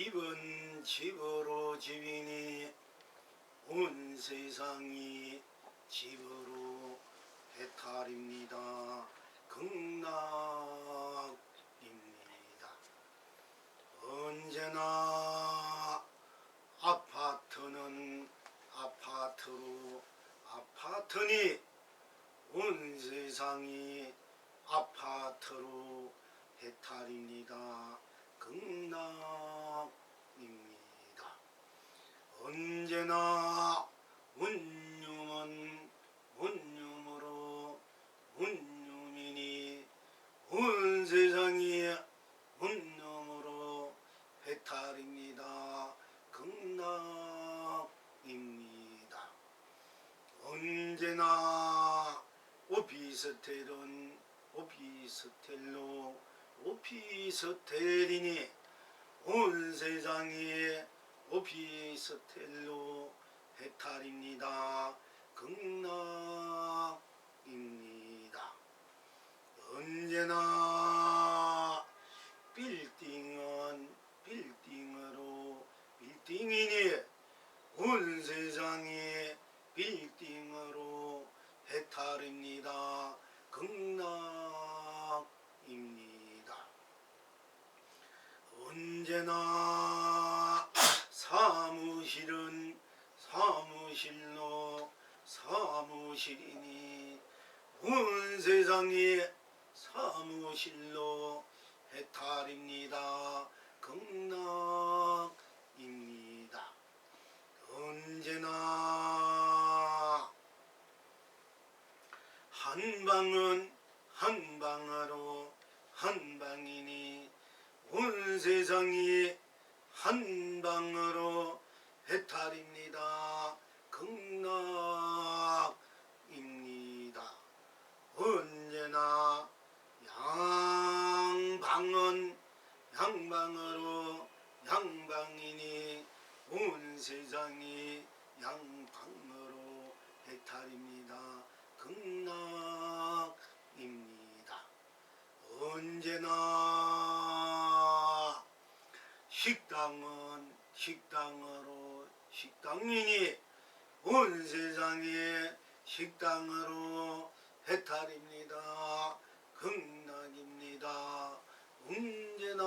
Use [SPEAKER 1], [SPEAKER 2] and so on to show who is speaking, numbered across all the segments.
[SPEAKER 1] 집은 집으로 집이니 온 세상이 집으로 해탈입니다. 극락입니다. 언제나 아파트는 아파트로 아파트니 온 세상이 아파트로 해탈입니다. 극락입니다. 언제나 문념은 문념으로 문념이니 온 세상이 문념으로 해탈입니다. 극락입니다. 언제나 오피스텔은 오피스텔로 오피스텔이니 온 세상이 오피스텔로 해탈입니다. 극락입니다. 언제나 빌딩은 빌딩으로 빌딩이니 온 세상이 빌딩으로 해탈입니다. 극락입니다. 언제나 사무실은 사무실로 사무실이니 온 세상이 사무실로 해탈입니다. 극락입니다. 언제나 한방은 한방으로 한방이니 온 세상이 한방으로 해탈입니다. 극락입니다. 언제나 양방은 양방으로 양방이니 온 세상이 양방으로 해탈입니다. 극락입니다. 언제나 식당은 식당으로 식당이니 온 세상이 식당으로 해탈입니다. 극락입니다. 언제나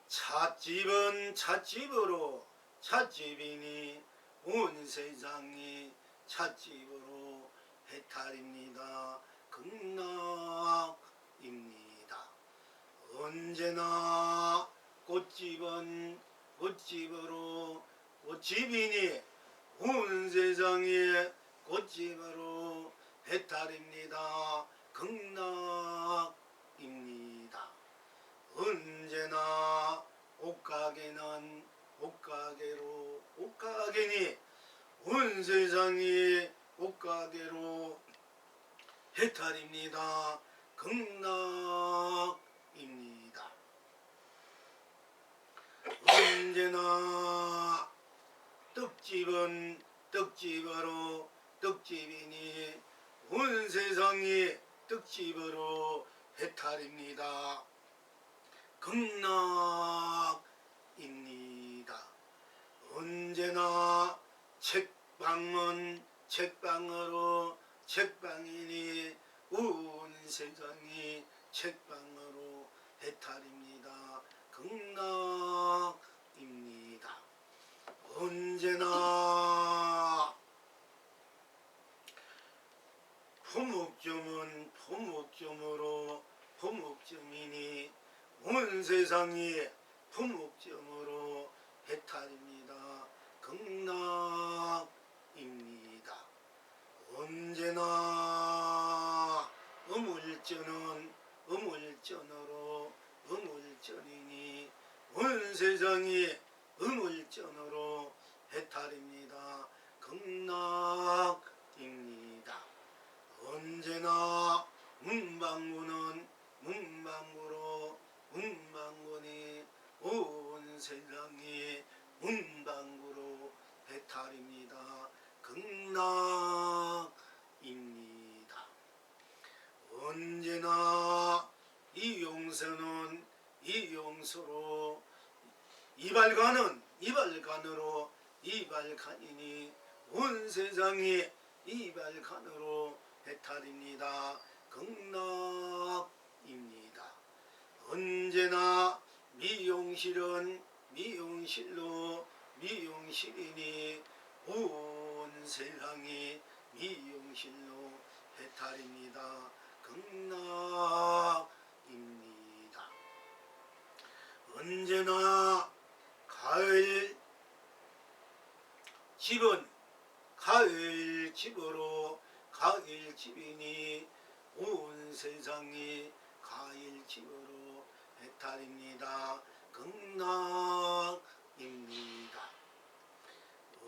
[SPEAKER 1] 찻집은 찻집으로 찻집이니 온 세상이 찻집으로 해탈입니다. 극락입니다. 언제나 꽃집은 꽃집으로 꽃집이니 온 세상이 꽃집으로 해탈입니다. 극락입니다. 언제나 옷가게는 옷가게로 옷가게니 온 세상이 옷가게로 해탈입니다. 극락입니다. 언제나 떡집은 떡집으로 떡집이니 온 세상이 떡집으로 해탈입니다. 극락입니다. 언제나 책방은 책방으로 책방이니 온 세상이 책방으로 해탈입니다. 극락입니다. 언제나 포목점은 포목점으로 포목점이니 온 세상이 포목점으로 해탈입니다. 극락입니다. 언제나 어물전은 어물전으로 어물전이니 온 세상이 어물전으로 해탈입니다. 극락입니다. 언제나 문방구는 문방구로 문방구니 온 세상이 문방구로 해탈입니다. 극락입니다. 언제나 이 용서는 이 용서로 이발관은 이발관으로 이발관이니 온 세상이 이발관으로 해탈입니다. 극락입니다. 언제나 미용실은 미용실로 미용실이니 온 세상이 미용실로 해탈입니다. 극락입니다. 언제나 가을 집은 가을 집으로 가을 집이니 온 세상이 가을 집으로 해탈입니다. 극락입니다.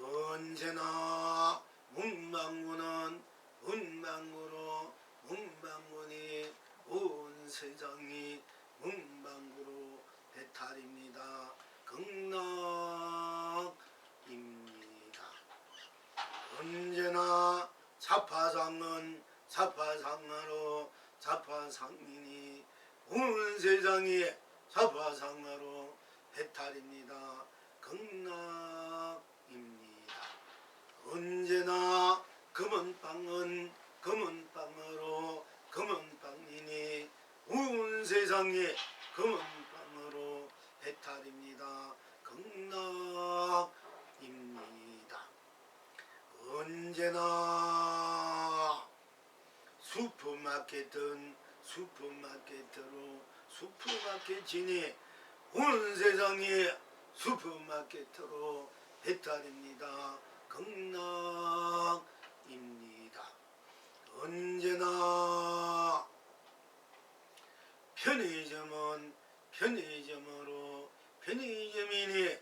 [SPEAKER 1] 언제나 문방구는 문방구로 문방구니 온 세상이 문방구로 해탈입니다. 극락입니다. 언제나 자파상은 자파상으로 자파상이니 온 세상이 자파상으로 해탈입니다. 극락입니다. 언제나 금은빵은 금은빵으로 금은빵이니 온 세상이 금은빵으로 해탈입니다. 극락입니다. 언제나 슈퍼마켓은 슈퍼마켓으로 슈퍼마켓이니 온 세상이 슈퍼마켓으로 해탈입니다. 극락입니다. 언제나 편의점은 편의점으로 편의점이니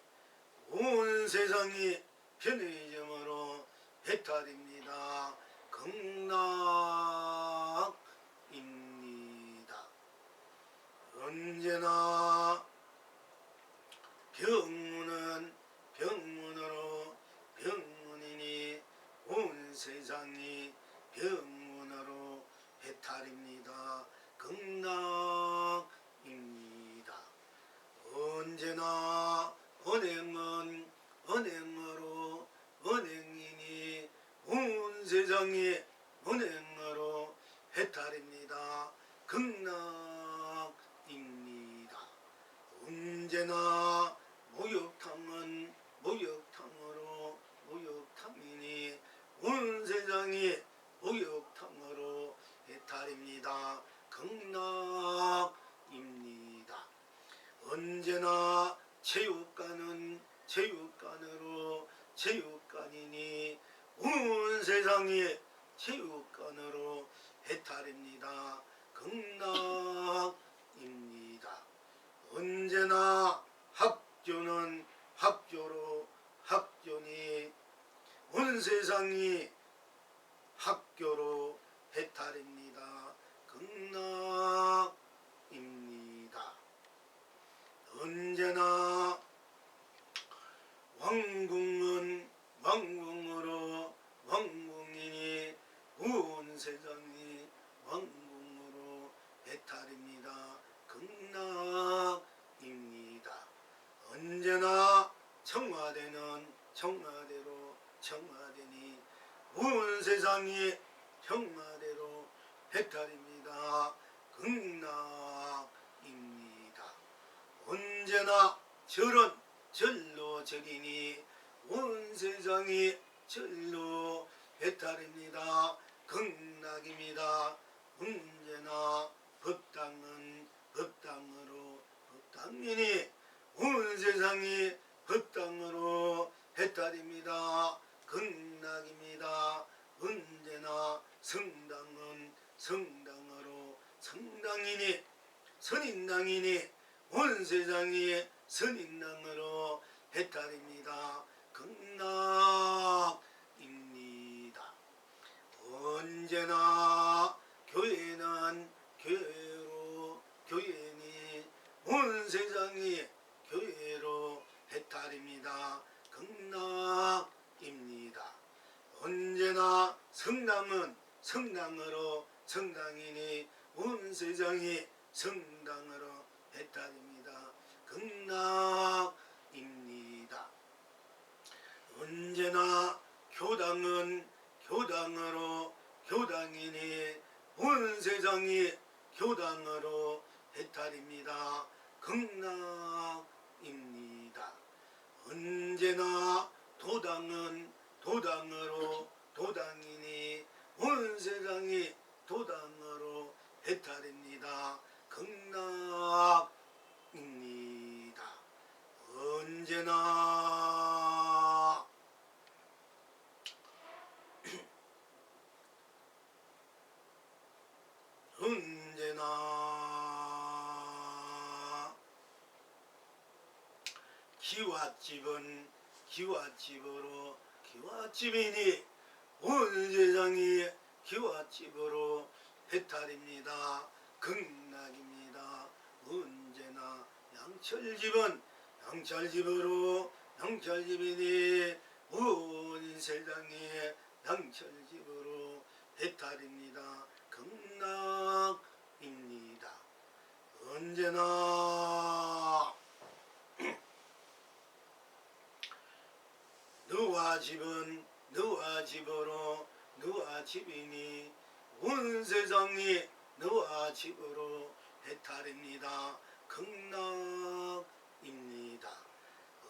[SPEAKER 1] 온 세상이 편의점으로 해탈입니다. 극락입니다. 언제나 병문은 병문으로 병문이니 온 세상이 병문으로 해탈입니다. 극락입니다. 언제나 은행은 은행으로 은행이니 온 세상이 은행으로 해탈입니다. 극락입니다. 언제나 목욕탕은 목욕탕으로 목욕탕이니 온 세상이 목욕탕으로 해탈입니다. 극락입니다. 언제나 체육관은 체육관으로 체육관이니 온 세상이 체육관으로 해탈입니다. 극락입니다. 언제나 학교는 학교로 학교니 온 세상이 학교로 해탈입니다. 극락입니다. 언제나 왕궁은 왕궁으로 왕궁이니 온 세상이 왕궁으로 해탈입니다. 극락입니다. 언제나 청와대는 청와대로 청와대니 온 세상이 청와대로 해탈입니다. 극락입니다. 언제나 절은 절로 절이니 온 세상이 절로 해탈입니다. 극락입니다. 언제나 법당은 법당으로 법당이니 온 세상이 법당으로 해탈입니다. 극락입니다. 언제나 성당은 성당으로 성당이니 선인당이니 온 세상이 선인당으로 해탈입니다. 극락입니다. 언제나 교회는 교회로 교회니 온 세상이 교회로 해탈입니다. 극락입니다. 언제나 성당은 성당으로 성당이니 온 세상이 성당으로 해탈입니다. 극락입니다. 언제나 교당은 교당으로 교당이니 온 세상이 교당으로 해탈입니다. 극락입니다. 언제나 도당은 도당으로 도당이니 온 세상이 도당으로 해탈입니다. 극락입니다. 언제나 기와집은 기와집으로 기와집이니 온 세상이 기와집으로 해탈입니다. 극락입니다. 언제나 양철집은 양철집으로 양철집이니 온 세상이 양철집으로 해탈입니다. 극락입니다. 언제나 너와 집은 너와 집으로 너와 집이니 온 세상이 너와 집으로 해탈입니다. 극락입니다.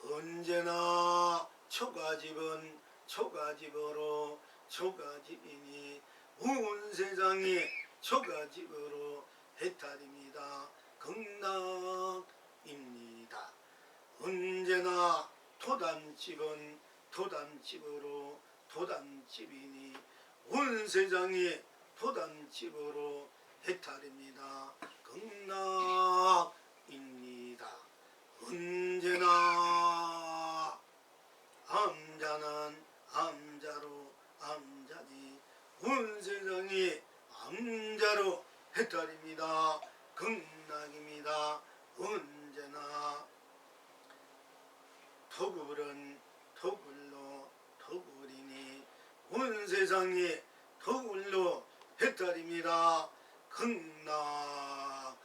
[SPEAKER 1] 언제나 초가집은 초가집으로 초가집이니 온 세상이 초가집으로 해탈입니다. 극락입니다. 언제나 토단집은 토단집으로 토단집이니 온 세상이 토단집으로 해탈입니다. 극락입니다. 언제나 암자는 암자로 암자니 온 세상이 암자로 해탈입니다. 극락입니다. 언제나 토굴은 토굴로 토굴이니 온 세상이 토굴로 해탈입니다. 극락입니다.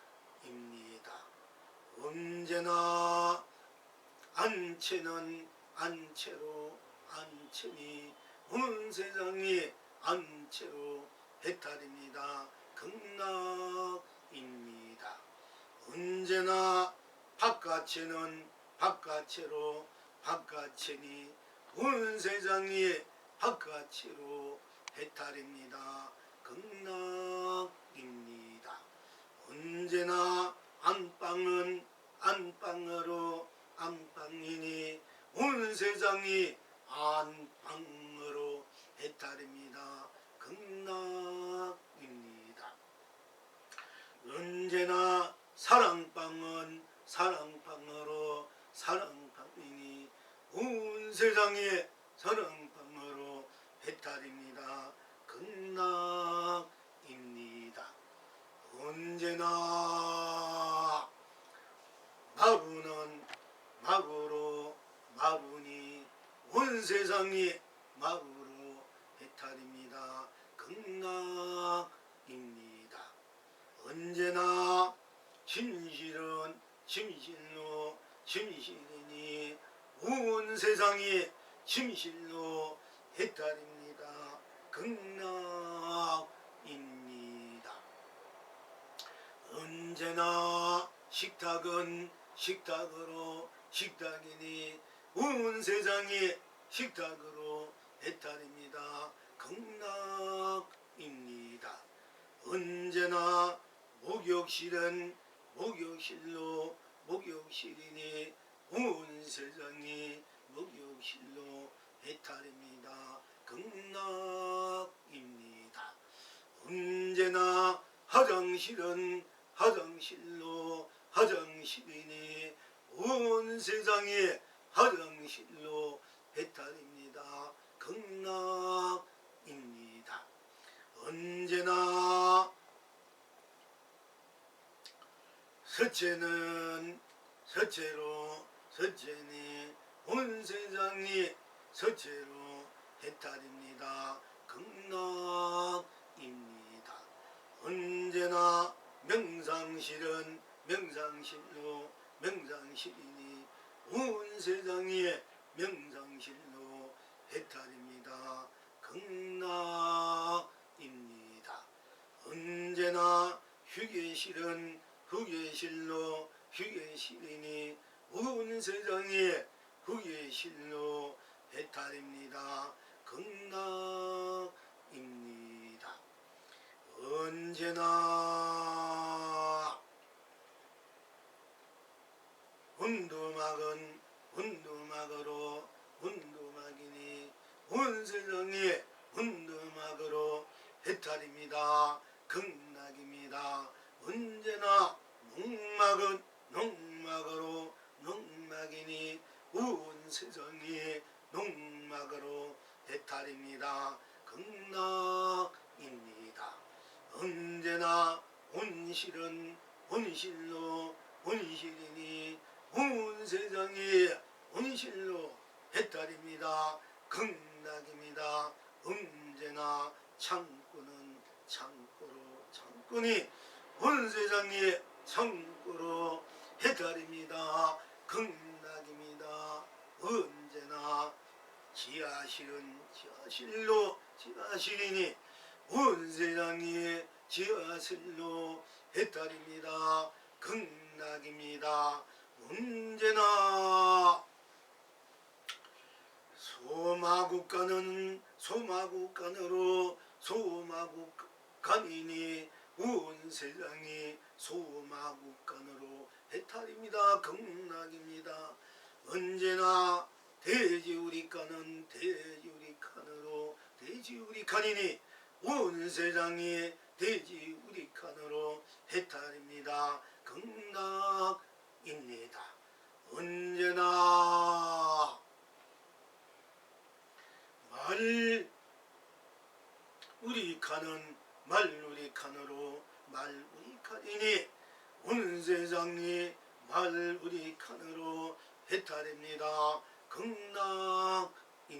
[SPEAKER 1] 언제나 안채는 안채로 안채니 온 세상이 안채로 해탈입니다. 극락입니다. 언제나 바깥채는 바깥채로 바깥채니 온 세상이 바깥채로 해탈입니다. 극락입니다. 언제나 안방은 안방으로 안방이니 온 세상이 안방으로 해탈입니다. 극락입니다. 언제나 사랑방은 사랑방으로 사랑방이니 온 세상이 사랑방으로 해탈입니다. 극락입니다. 언제나 마루는 마루로 마루니 온 세상이 마루로 해탈입니다. 극락입니다. 언제나 진실은 진실로 진실이니 온 세상이 진실로 해탈입니다. 극락입니다. 언제나 식탁은 식탁으로 식탁이니 온 세상이 식탁으로 해탈입니다. 극락입니다. 언제나 목욕실은 목욕실로 목욕실이니 온 세상이 목욕실로 해탈입니다. 극락입니다. 언제나 화장실은 화장실로 화장실이니 온 세상이 화장실로 해탈입니다. 극락입니다. 언제나 서체는 서체로 서체니 온 세상이 서체로 해탈입니다. 극락입니다. 언제나 명상실은 명상실로 명상실이니 온 세상에 명상실로 해탈입니다. 극락입니다. 언제나 휴게실은 휴게실로 휴게실이니 온 세상에 휴게실로 해탈입니다. 극락입니다. 언제나 운두막은 운두막으로 운두막이니 온 세상에 운두막으로 해탈입니다. 극락입니다. 언제나 농막은 농막으로 농막이니 온 세상에 농막으로 해탈입니다. 극락입니다. 언제나 온실은 온실로 온실이니 온 세상에 온실로 해탈입니다. 극락입니다. 언제나 창고는 창고로 창고니 온 세상에 창고로 해탈입니다. 극락입니다. 언제나 지하실은 지하실로 지하실이니 온 세상에 지하실로 해탈입니다. 극락입니다. 언제나 소마국간은 소마국간으로 소마국간이니 온 세상이 소마국간으로 해탈입니다. 극락입니다. 언제나 돼지우리간은 돼지우리간으로 돼지우리간이니 온 세상이 돼지우리간으로 해탈입니다. 극락입니다. 언제나 말우리칸은 말우리칸으로 말우리칸이니 온 세상이 말우리칸으로 해탈입니다. 극락입니다.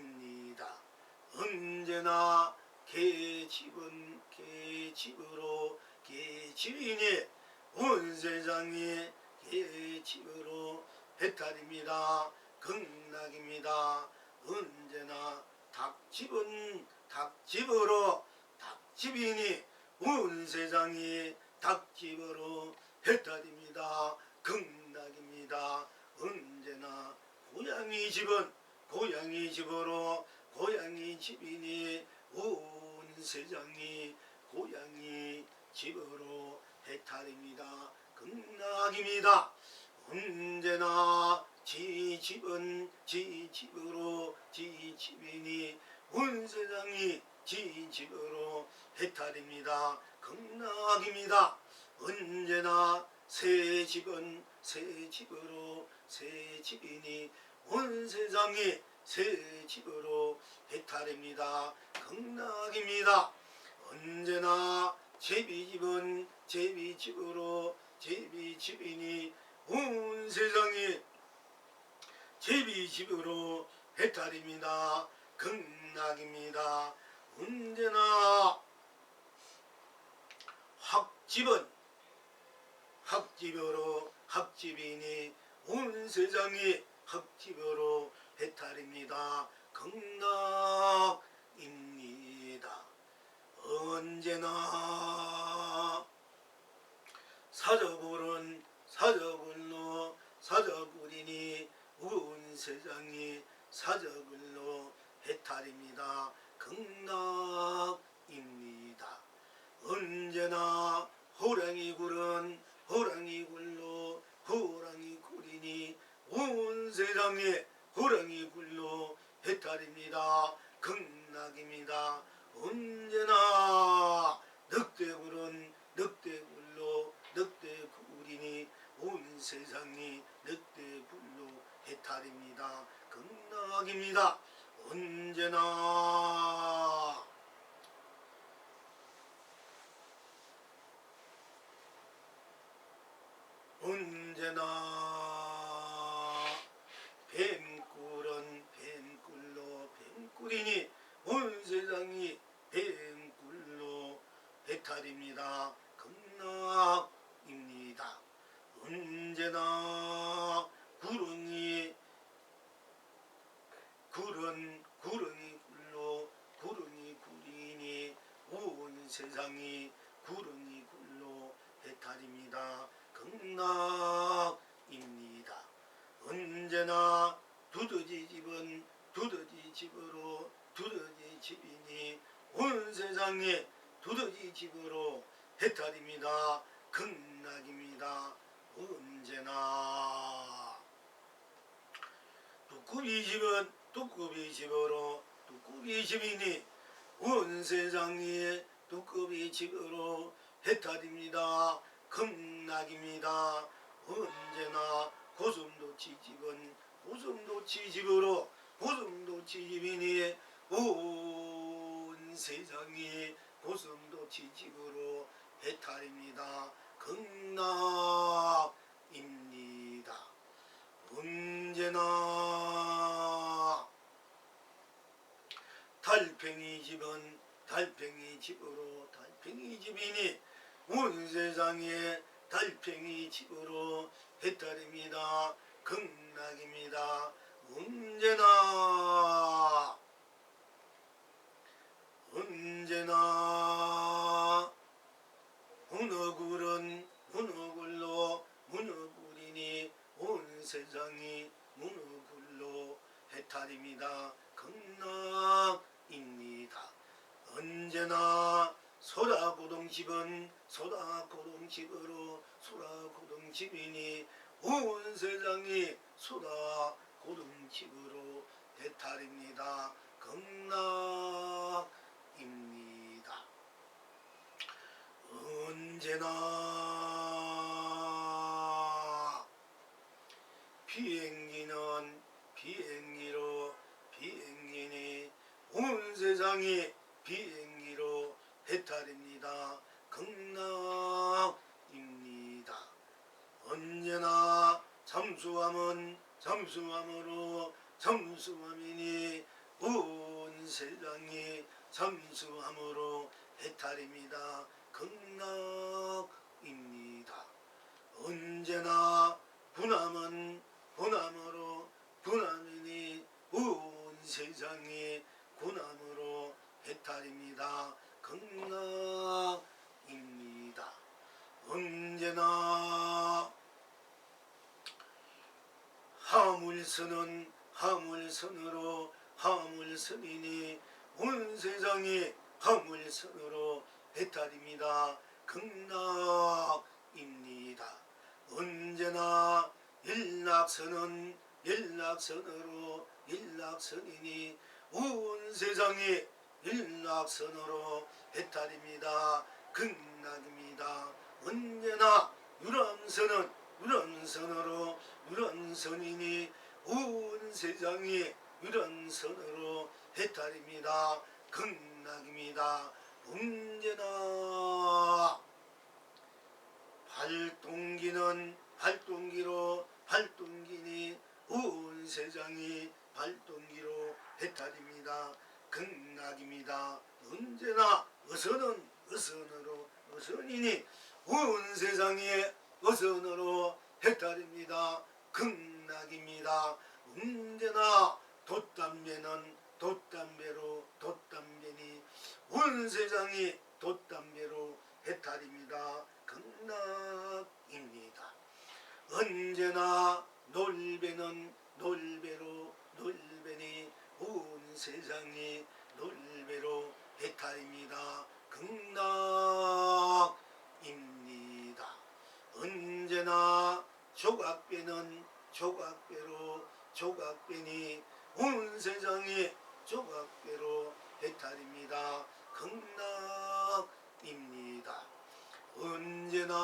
[SPEAKER 1] 언제나 개집은 개집으로 개집이니 온 세상이 개집으로 해탈입니다. 극락입니다. 언제나 닭집은 닭집으로 닭집이니 온 세상이 닭집으로 해탈입니다. 극락입니다. 언제나 고양이 집은 고양이 집으로 고양이 집이니 온 세상이 고양이 집으로 해탈입니다. 극락입니다. 언제나 지집은 지집으로 지집이니 온 세상이 지집으로 해탈입니다. 극락입니다. 언제나 새집은 새집으로 새집이니 온 세상이 새집으로 해탈입니다. 극락입니다. 언제나 제비집은 제비집으로 제비집이니 온 세상이 제비집으로 해탈입니다. 극락입니다. 언제나 학집은 학집으로 학집이니 온 세상이 학집으로 해탈입니다. 극락입니다. 언제나 사저굴은 사저굴로 사저굴이니 온 세상이 사저굴로 해탈입니다. 극락입니다. 언제나 호랑이굴은 호랑이굴로 호랑이굴이니 온 세상에 호랑이굴로 해탈입니다. 극락입니다. 언제나 늑대굴은 늑대굴로 늑대굴이니 온 세상이 늑대굴로 해탈입니다. 극락입니다. 언제나 뱀꿀은 뱀꿀로 뱀꿀이니 온 세상이 뱀꿀로 해탈입니다. 극락입니다. 구른 구름이 굴러 구름이 구리니 온 세상이 구름이 굴러 해탈입니다. 극락입니다. 언제나 두더지 집은 두더지 집으로 두더지 집이니 온 세상에 두더지 집으로 해탈입니다. 극락입니다. 언제나 뚜꾸비 집은 뚜꾸비 집으로 뚜꾸비 집이니 온 세상에 뚜꾸비 집으로 해탈입니다. 극락입니다. 언제나 고슴도치 집은 고슴도치 집으로 고슴도치 집이니 온 세상이 고슴도치 집으로 해탈입니다. 극락입니다. 언제나 달팽이 집은 달팽이 집으로 달팽이 집이니 온 세상에 달팽이 집으로 해탈입니다. 극락입니다. 언제나 문어굴은 문어굴로 문어굴이니 온 세상이 문어굴로 해탈입니다. 극락입니다. 언제나 소라고동집은 소라고동집으로 소라고동집이니 온 세상이 소라고동집으로 해탈입니다. 극락입니다. 언제나 비행기는 비행기로 비행기니 온 세상이 비행기로 해탈입니다. 극락입니다. 언제나 잠수함은 잠수함으로 잠수함이니 온 세상이 잠수함으로 해탈입니다. 극락입니다. 언제나 분함은 분함으로 분함이니 온 세상이 분함으로 해탈입니다. 극락입니다. 언제나 화물선은 화물선으로 화물선이니 온 세상이 화물선으로 해탈입니다. 극락입니다. 언제나 일락선은 일락선으로 일락선이니 온 세상이 일락선으로 해탈입니다. 극락입니다. 언제나 유람선은 유람선으로 유람선이니 온 세상이 유람선으로 해탈입니다. 극락입니다. 언제나 발동기는 발동기로 발동기니 온 세상이 발동기로 해탈입니다. 극락입니다. 언제나 어선은 어선으로 어선이니 온 세상이 어선으로 해탈입니다. 극락입니다. 언제나 돛담배는 돛담배로 돛담배니 온 세상이 돛담배로 해탈입니다. 극락입니다. 언제나 놀배는 놀배로 놀배니 온 세상이 놀배로 해탈입니다. 극락입니다. 언제나 조각배는 조각배로 조각배니 온 세상이 조각배로 해탈입니다. 극락입니다. 언제나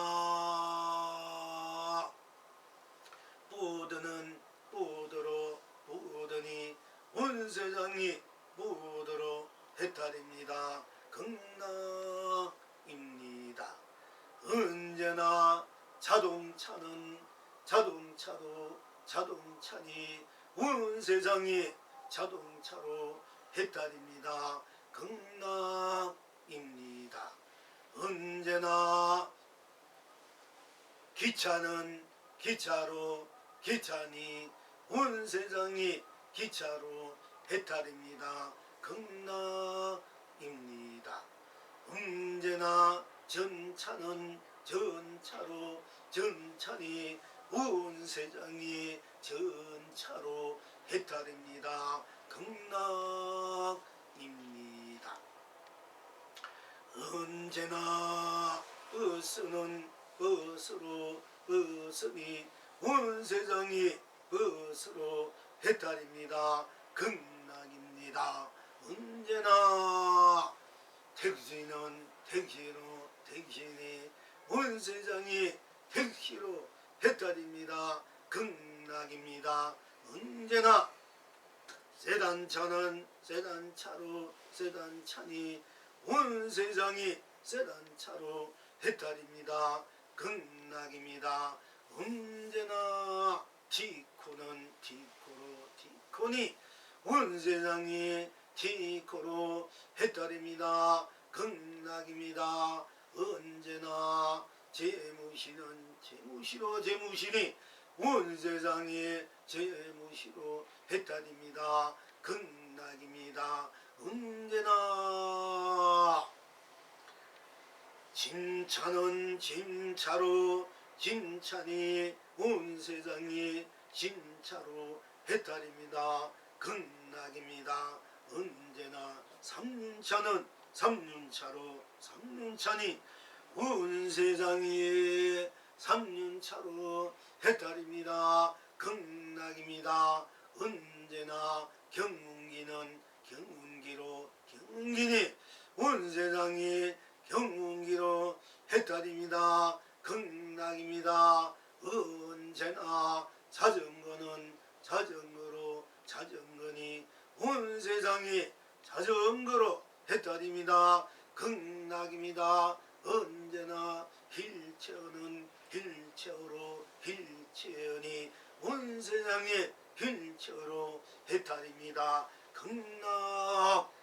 [SPEAKER 1] 보드는 보드로 보드니 온 세상이 보드로 해탈입니다. 극락입니다. 언제나 자동차는 자동차로 자동차니 온 세상이 자동차로 해탈입니다. 극락입니다. 언제나 기차는 기차로 기차니 온 세상이 기차로 해탈입니다. 극락입니다. 언제나 전차는 전차로 전차니 운세장이 전차로 해탈입니다. 극락입니다. 언제나 버스는 버스로 버스니 운세장이 버스로 해탈입니다. 극락입니다. 언제나 택시는 택시로 택시니 운세장이 택시로 해탈입니다. 극락입니다. 언제나 세단차는 세단차로 세단차니 운세장이 세단차로 해탈입니다. 극락입니다. 언제나 티코는 티코로 티코니 운세장이 티코로 해탈입니다. 극락입니다. 언제나 재무시는 재무시로 재무시니 운세장이 재무시로 해탈입니다. 극락입니다. 언제나 진차는 진차로 진차니 운세장이 진차로 해탈입니다. 극락입니다. 언제나 삼륜차는 삼륜차로 삼륜차니 운세장이 삼륜차로 해탈입니다. 극락입니다. 언제나 경운기는 경운기로 경운기니 운세장이 경운기로 해탈입니다. 극락입니다. 언제나 자전거는 자전거로 자전거니 운세장이 자전거로 해탈입니다. 극락입니다. 언제나 휠체어는 휠체어로 휠체어니 운세장이 휠체어로 해탈입니다. 극락입니다.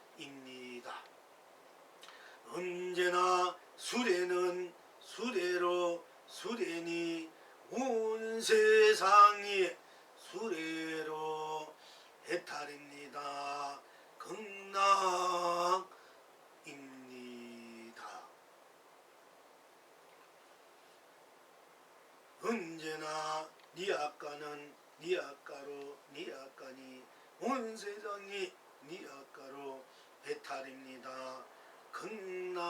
[SPEAKER 1] 언제나 수레는 수레로 수레니 운세상이 수레로 해탈입니다. 극락입니다. 언제나 니아까는 니아까로 니아까니 운세상이 니아까로 해탈입니다. 극락입니다.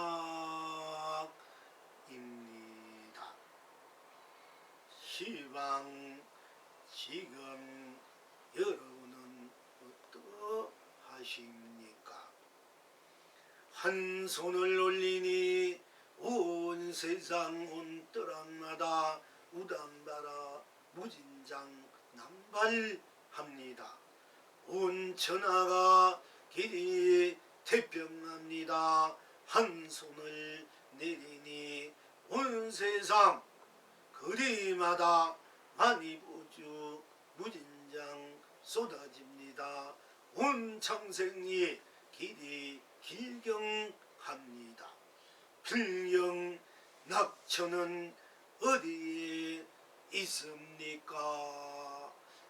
[SPEAKER 1] 시방 지금 여러분은 어떠하십니까? 한 손을 올리니 온 세상 온 떠락마다 우담바라 무진장 남발합니다. 온 천하가 길이 태평합니다. 한 손을 내리니 온 세상 거리마다 만이보주 무진장 쏟아집니다. 온 창생이 길이 길경합니다. 필경 낙천은 어디에 있습니까?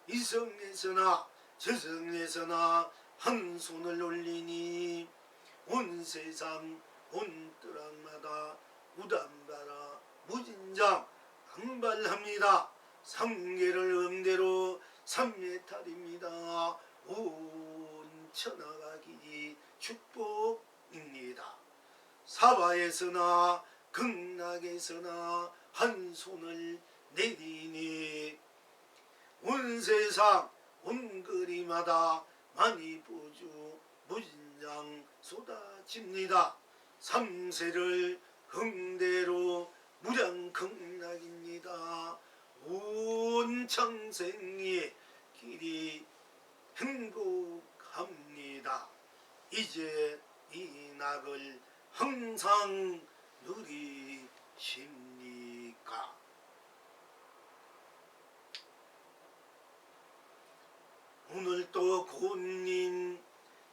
[SPEAKER 1] 이 성에서나 저 성에서나 한 손을 올리니 온 세상 온 떠락마다 우담바라 무진장 강발합니다. 삼계를 응대로 삼예탈입니다. 온 천하가 길이 축복입니다. 사바에서나 극락에서나 한 손을 내리니 온 세상 온 거리마다 만이보주 무진장 쏟아집니다. 삼세를 흥대로 무량극락입니다. 온 창생이 길이 행복합니다. 이제 이 낙을 항상 누리십니까? 오늘 또 고님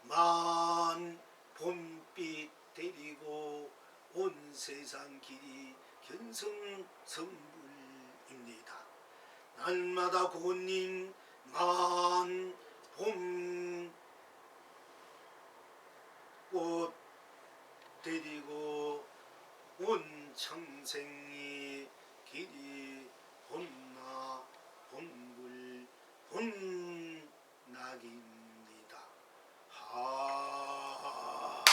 [SPEAKER 1] 만 봄빛 데리고 온 세상 길이 견성선불입니다. 날마다 고님 만 봄 본생이 길이 본마 본불 본낙입니다. 하.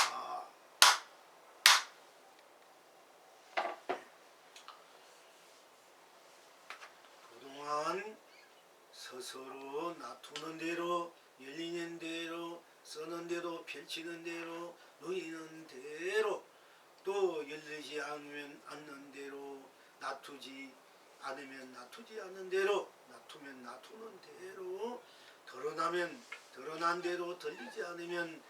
[SPEAKER 1] 그동안 스스로 놔두는 대로 열리는 대로 쓰는 대로 펼치는 대로 누이는 대로 또 열리지 않는 대로 놔두지 않으면 놔두지 않는 대로 놔두면 놔두는 대로 드러나면 드러난 대로 들리지 않으면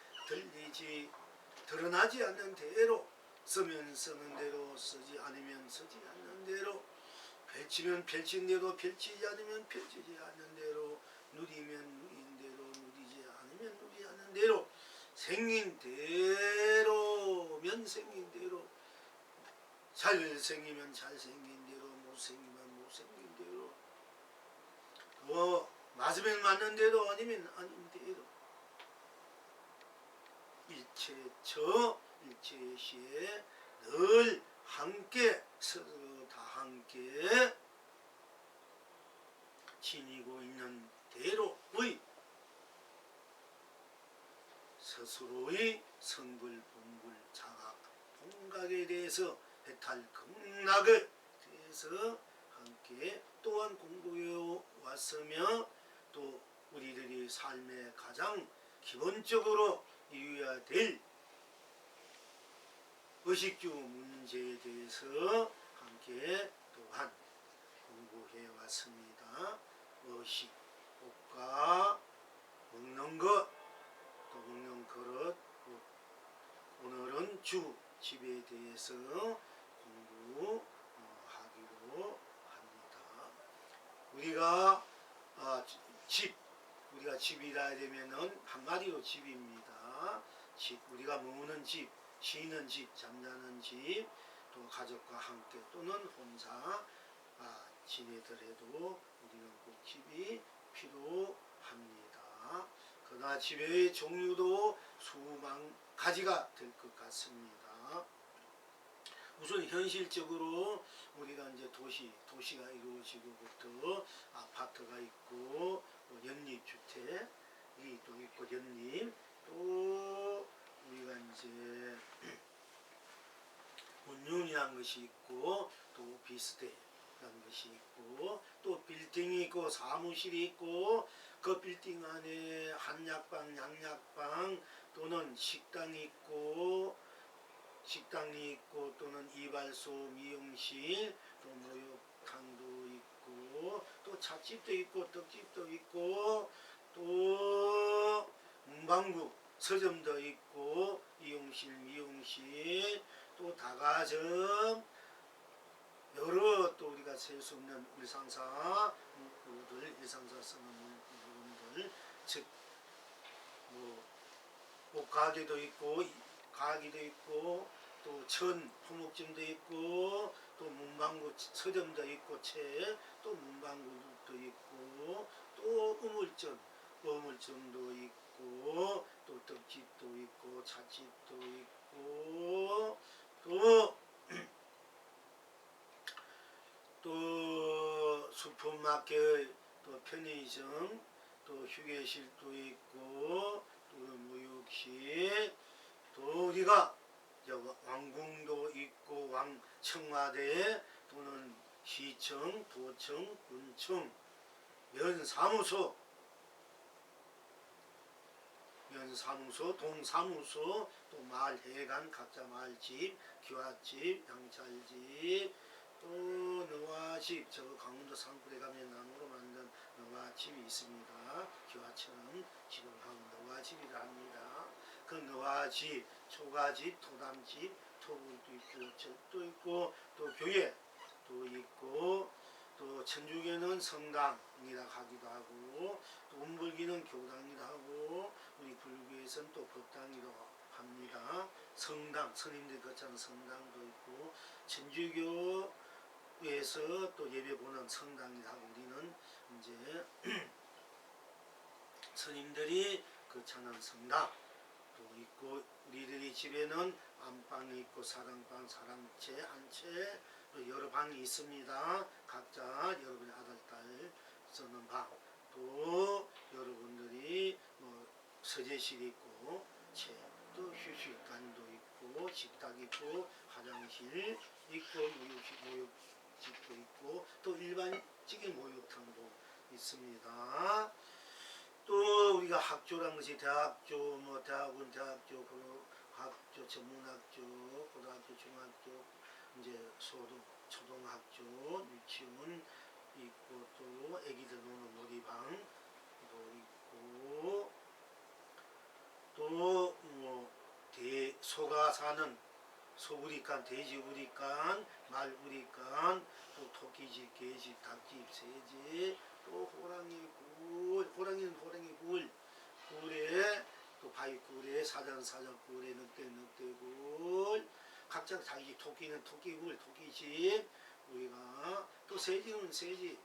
[SPEAKER 1] 드러나지 않는 대로 쓰면 쓰는 대로 쓰지 않으면 쓰지 않는 대로 펼치면 펼친 대로 펼치지 않으면 펼치지 않는 대로 누리면 누린 대로 누리지 않으면 누리지 않는 대로 생긴 대로면 생긴 대로 잘생기면 잘생긴 대로 못생기면 못생긴 대로 맞으면 맞는 대로 아니면 아닌 대로 일체처 일체시에 늘 함께 서로 다 함께 지니고 있는 대로의 스스로의 성불 본불 자각 본각에 대해서 해탈 극락에 대해서 함께 또한 공부해 왔으며 또 우리들이 삶의 가장 기본적으로 이루어야 될 의식주 문제에 대해서 함께 또한 공부해 왔습니다. 의식, 옷과 먹는 것, 또 먹는 그릇, 오늘은 주, 집에 대해서 공부하기로 합니다. 우리가 우리가 집이라 되면은 한마디로 집입니다. 집, 우리가 먹는 집, 쉬는 집, 잠자는 집, 또 가족과 함께 또는 혼자 지내더라도 우리는 꼭 집이 필요합니다. 그러나 집의 종류도 수만 가지가 될 것 같습니다. 우선 현실적으로 우리가 이제 도시가 이루어지고부터 아파트가 있고 연립주택이 또 있고 연립 또 우리가 이제 운윤이라는 것이 있고 또 오피스텔이라는 것이 있고 또 빌딩이 있고 사무실이 있고 그 빌딩 안에 한약방, 양약방 또는 식당이 있고 또는 이발소, 미용실, 또 목욕탕도 있고 또 찻집도 있고 떡집도 있고 또 문방구, 서점도 있고 이용실, 미용실 또 다가점 여러 또 우리가 셀 수 없는 일상사 문구들, 일상사 쓰는 문구들 즉 옷가게도 있고 가게도 있고 또 호목점도 있고 또 문방구 서점도 있고 또 문방구도 있고 또 우물점도 있고 또 떡집도 있고 찻집도 있고 또 슈퍼마켓 또 편의점 또 휴게실도 있고 또 무역실 또 우리가 왕궁도 있고 청와대 또는 시청, 도청, 군청, 면사무소, 동사무소, 또 마을회관, 각자 마을집, 기와집, 양찰집, 또 너와집, 강원도 산골에 가면 나무로 만든 너와집이 있습니다. 기와처럼 집을 하면 너와집이라 합니다. 그 너와집, 초가집, 토담집, 토굴도 있고 절도 있고 또 교회도 있고 또 천주교는 성당이라 하기도 하고 또 운불기는 교당이라 하고 우리 불교에서는 또 법당이라고 합니다. 성당, 스님들 거처럼 성당도 있고 천주교에서 또 예배 보는 성당이라 하고 우리는 이제 스님들이 거처는 성당 또 있고 우리들이 집에는 안방이 있고 사랑방, 사랑채, 안채 또 여러 방이 있습니다. 각자 여러분의 아들, 딸 쓰는 방, 또 여러분들이 뭐 서재실 있고, 또 휴식관도 있고, 식탁 있고, 화장실 있고, 모욕집도 있고, 또 일반적인 목욕탕도 있습니다. 또 우리가 학교란 것이 대학교, 뭐 대학원, 대학교, 학교, 전문학교, 고등학교, 중학교, 이제 초등학교, 유치원 있고, 또 애기들 노는 놀이방도 있고, 또 뭐 소가 사는 소우리간, 돼지우리간, 말우리간, 또 토끼집, 개집, 닭집, 새집, 또 호랑이 굴, 호랑이는 호랑이 굴, 굴에 또 바위굴에 사자굴에 늑대굴, 각자 자기 토끼는 토끼굴, 토끼집, 우리가 또 새집은 새집,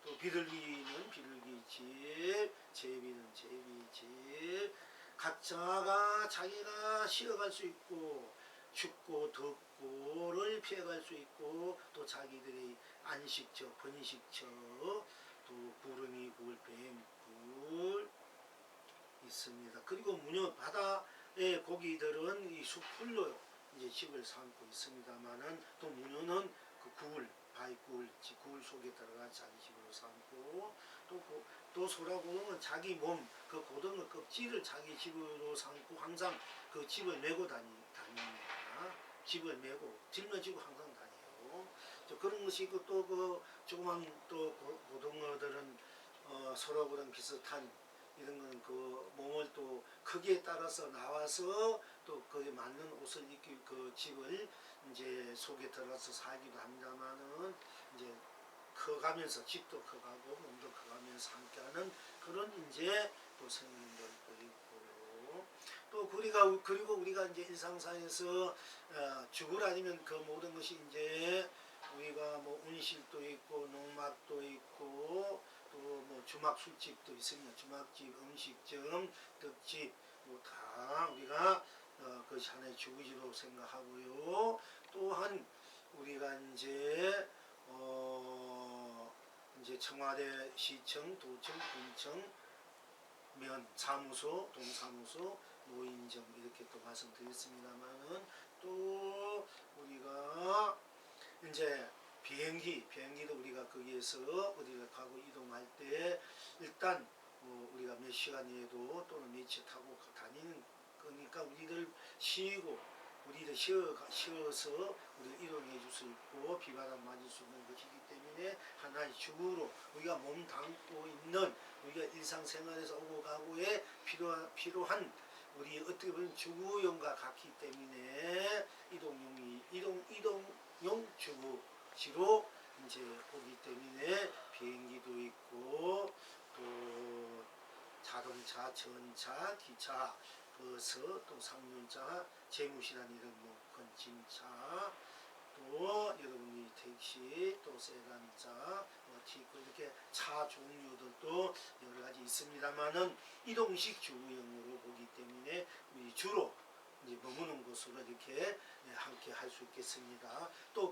[SPEAKER 1] 또 비둘기는 비둘기집, 제비는 제비집, 각자가 자기가 쉬어갈 수 있고 춥고 덥고를 피해갈 수 있고, 또 자기들의 안식처, 번식처, 또 구름이 굴, 뱀굴 있습니다. 그리고 바다의 고기들은 이 숲풀로 이제 집을 삼고 있습니다만은, 또 문어는 그 바위굴 속에 들어가 자기 집으로 삼고, 또 소라고는 자기 몸, 그 고등어 껍질을 자기 집으로 삼고 항상 그 집을 메고 다닙니다. 집을 메고 짊어지고 항상 다녀요. 그런 것이 있고, 또 그 조그만 또 고등어들은 소라고랑 비슷한 이런 거는 그 몸을 또 크기에 따라서 나와서 또 그에 맞는 옷을 입기, 그 집을 이제 속에 들어가서 살기도 합니다만은, 이제 커가면서 집도 커가고 몸도 커가면서 함께하는 그런 이제 또 생물들도 있고요. 또 그리고 우리가 이제 일상생활에서 죽을 아니면 그 모든 것이 이제 우리가 뭐 운실도 있고 농막도 있고, 또 뭐 주막 술집도 있습니다. 주막집, 음식점, 떡집, 뭐 다 우리가 그것이 하나의 주거지로 생각하고요. 또한 우리가 이제 청와대, 시청, 도청, 군청, 사무소, 동사무소, 노인정 이렇게 또 말씀드렸습니다만은, 또 우리가 이제 비행기도 우리가 거기에서 어디를 가고 이동할 때 일단 우리가 몇 시간이라도 또는 며칠 타고 다니는 거니까 우리를 쉬어서 우리를 이동해 줄 수 있고 비바람 맞을 수 있는 것이기 때문에 하나의 주구로 우리가 몸 담고 있는, 우리가 일상생활에서 오고 가고에 필요한 우리 어떻게 보면 주구용과 같기 때문에 이동용 주구지로 이제 오기 때문에 비행기도 있고, 또 자동차, 전차, 기차, 버스, 또 상륜차, 재무시라는 이런 큰 짐차, 또 여러분이 택시, 또 세단차, 티코 이렇게 차 종류들도 여러 가지 있습니다만은 이동식 주구용으로 보기 때문에 우리 주로 이제 머무는 곳으로 이렇게 함께 할 수 있겠습니다. 또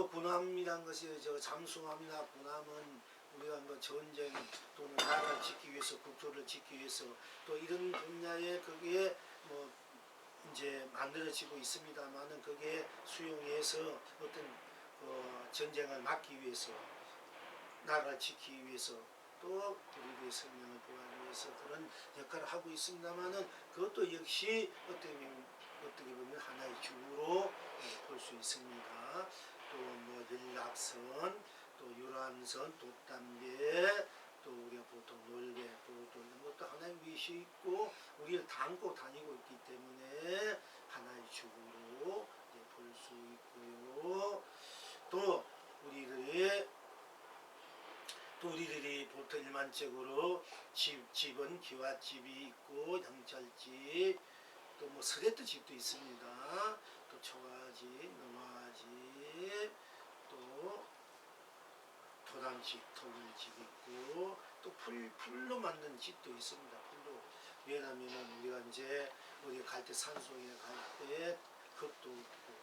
[SPEAKER 1] 군함이란 것이 잠수함이나 군함은 우리가 뭐 전쟁 또는 나라를 지키기 위해서, 국토를 지키기 위해서 또 이런 분야에 거기에 뭐 이제 만들어지고 있습니다만은, 거기에 수용해서 어떤 전쟁을 막기 위해서, 나라를 지키기 위해서, 또 우리의 생명을 보호하기 위해서 그런 역할을 하고 있습니다만은, 그것도 역시 어떻게 보면 하나의 주로 볼 수 있습니다. 또 뭐 연락선, 또 유람선, 돛담배, 또 우리가 보통 놀배, 보도 이런 것도 하나의 위시 있고 우리를 담고 다니고 있기 때문에 하나의 주로 볼 수 있고요. 또 우리들이 보통 일반적으로 집은 기와집이 있고, 영철집, 또 뭐 스레트 집도 있습니다. 또 초가집, 농화집, 또 도담집, 토굴집 있고, 또 풀로 만든 집도 있습니다. 풀로. 왜냐하면 우리가 이제 어디 갈 때, 산속에 갈 때 겁도 있고,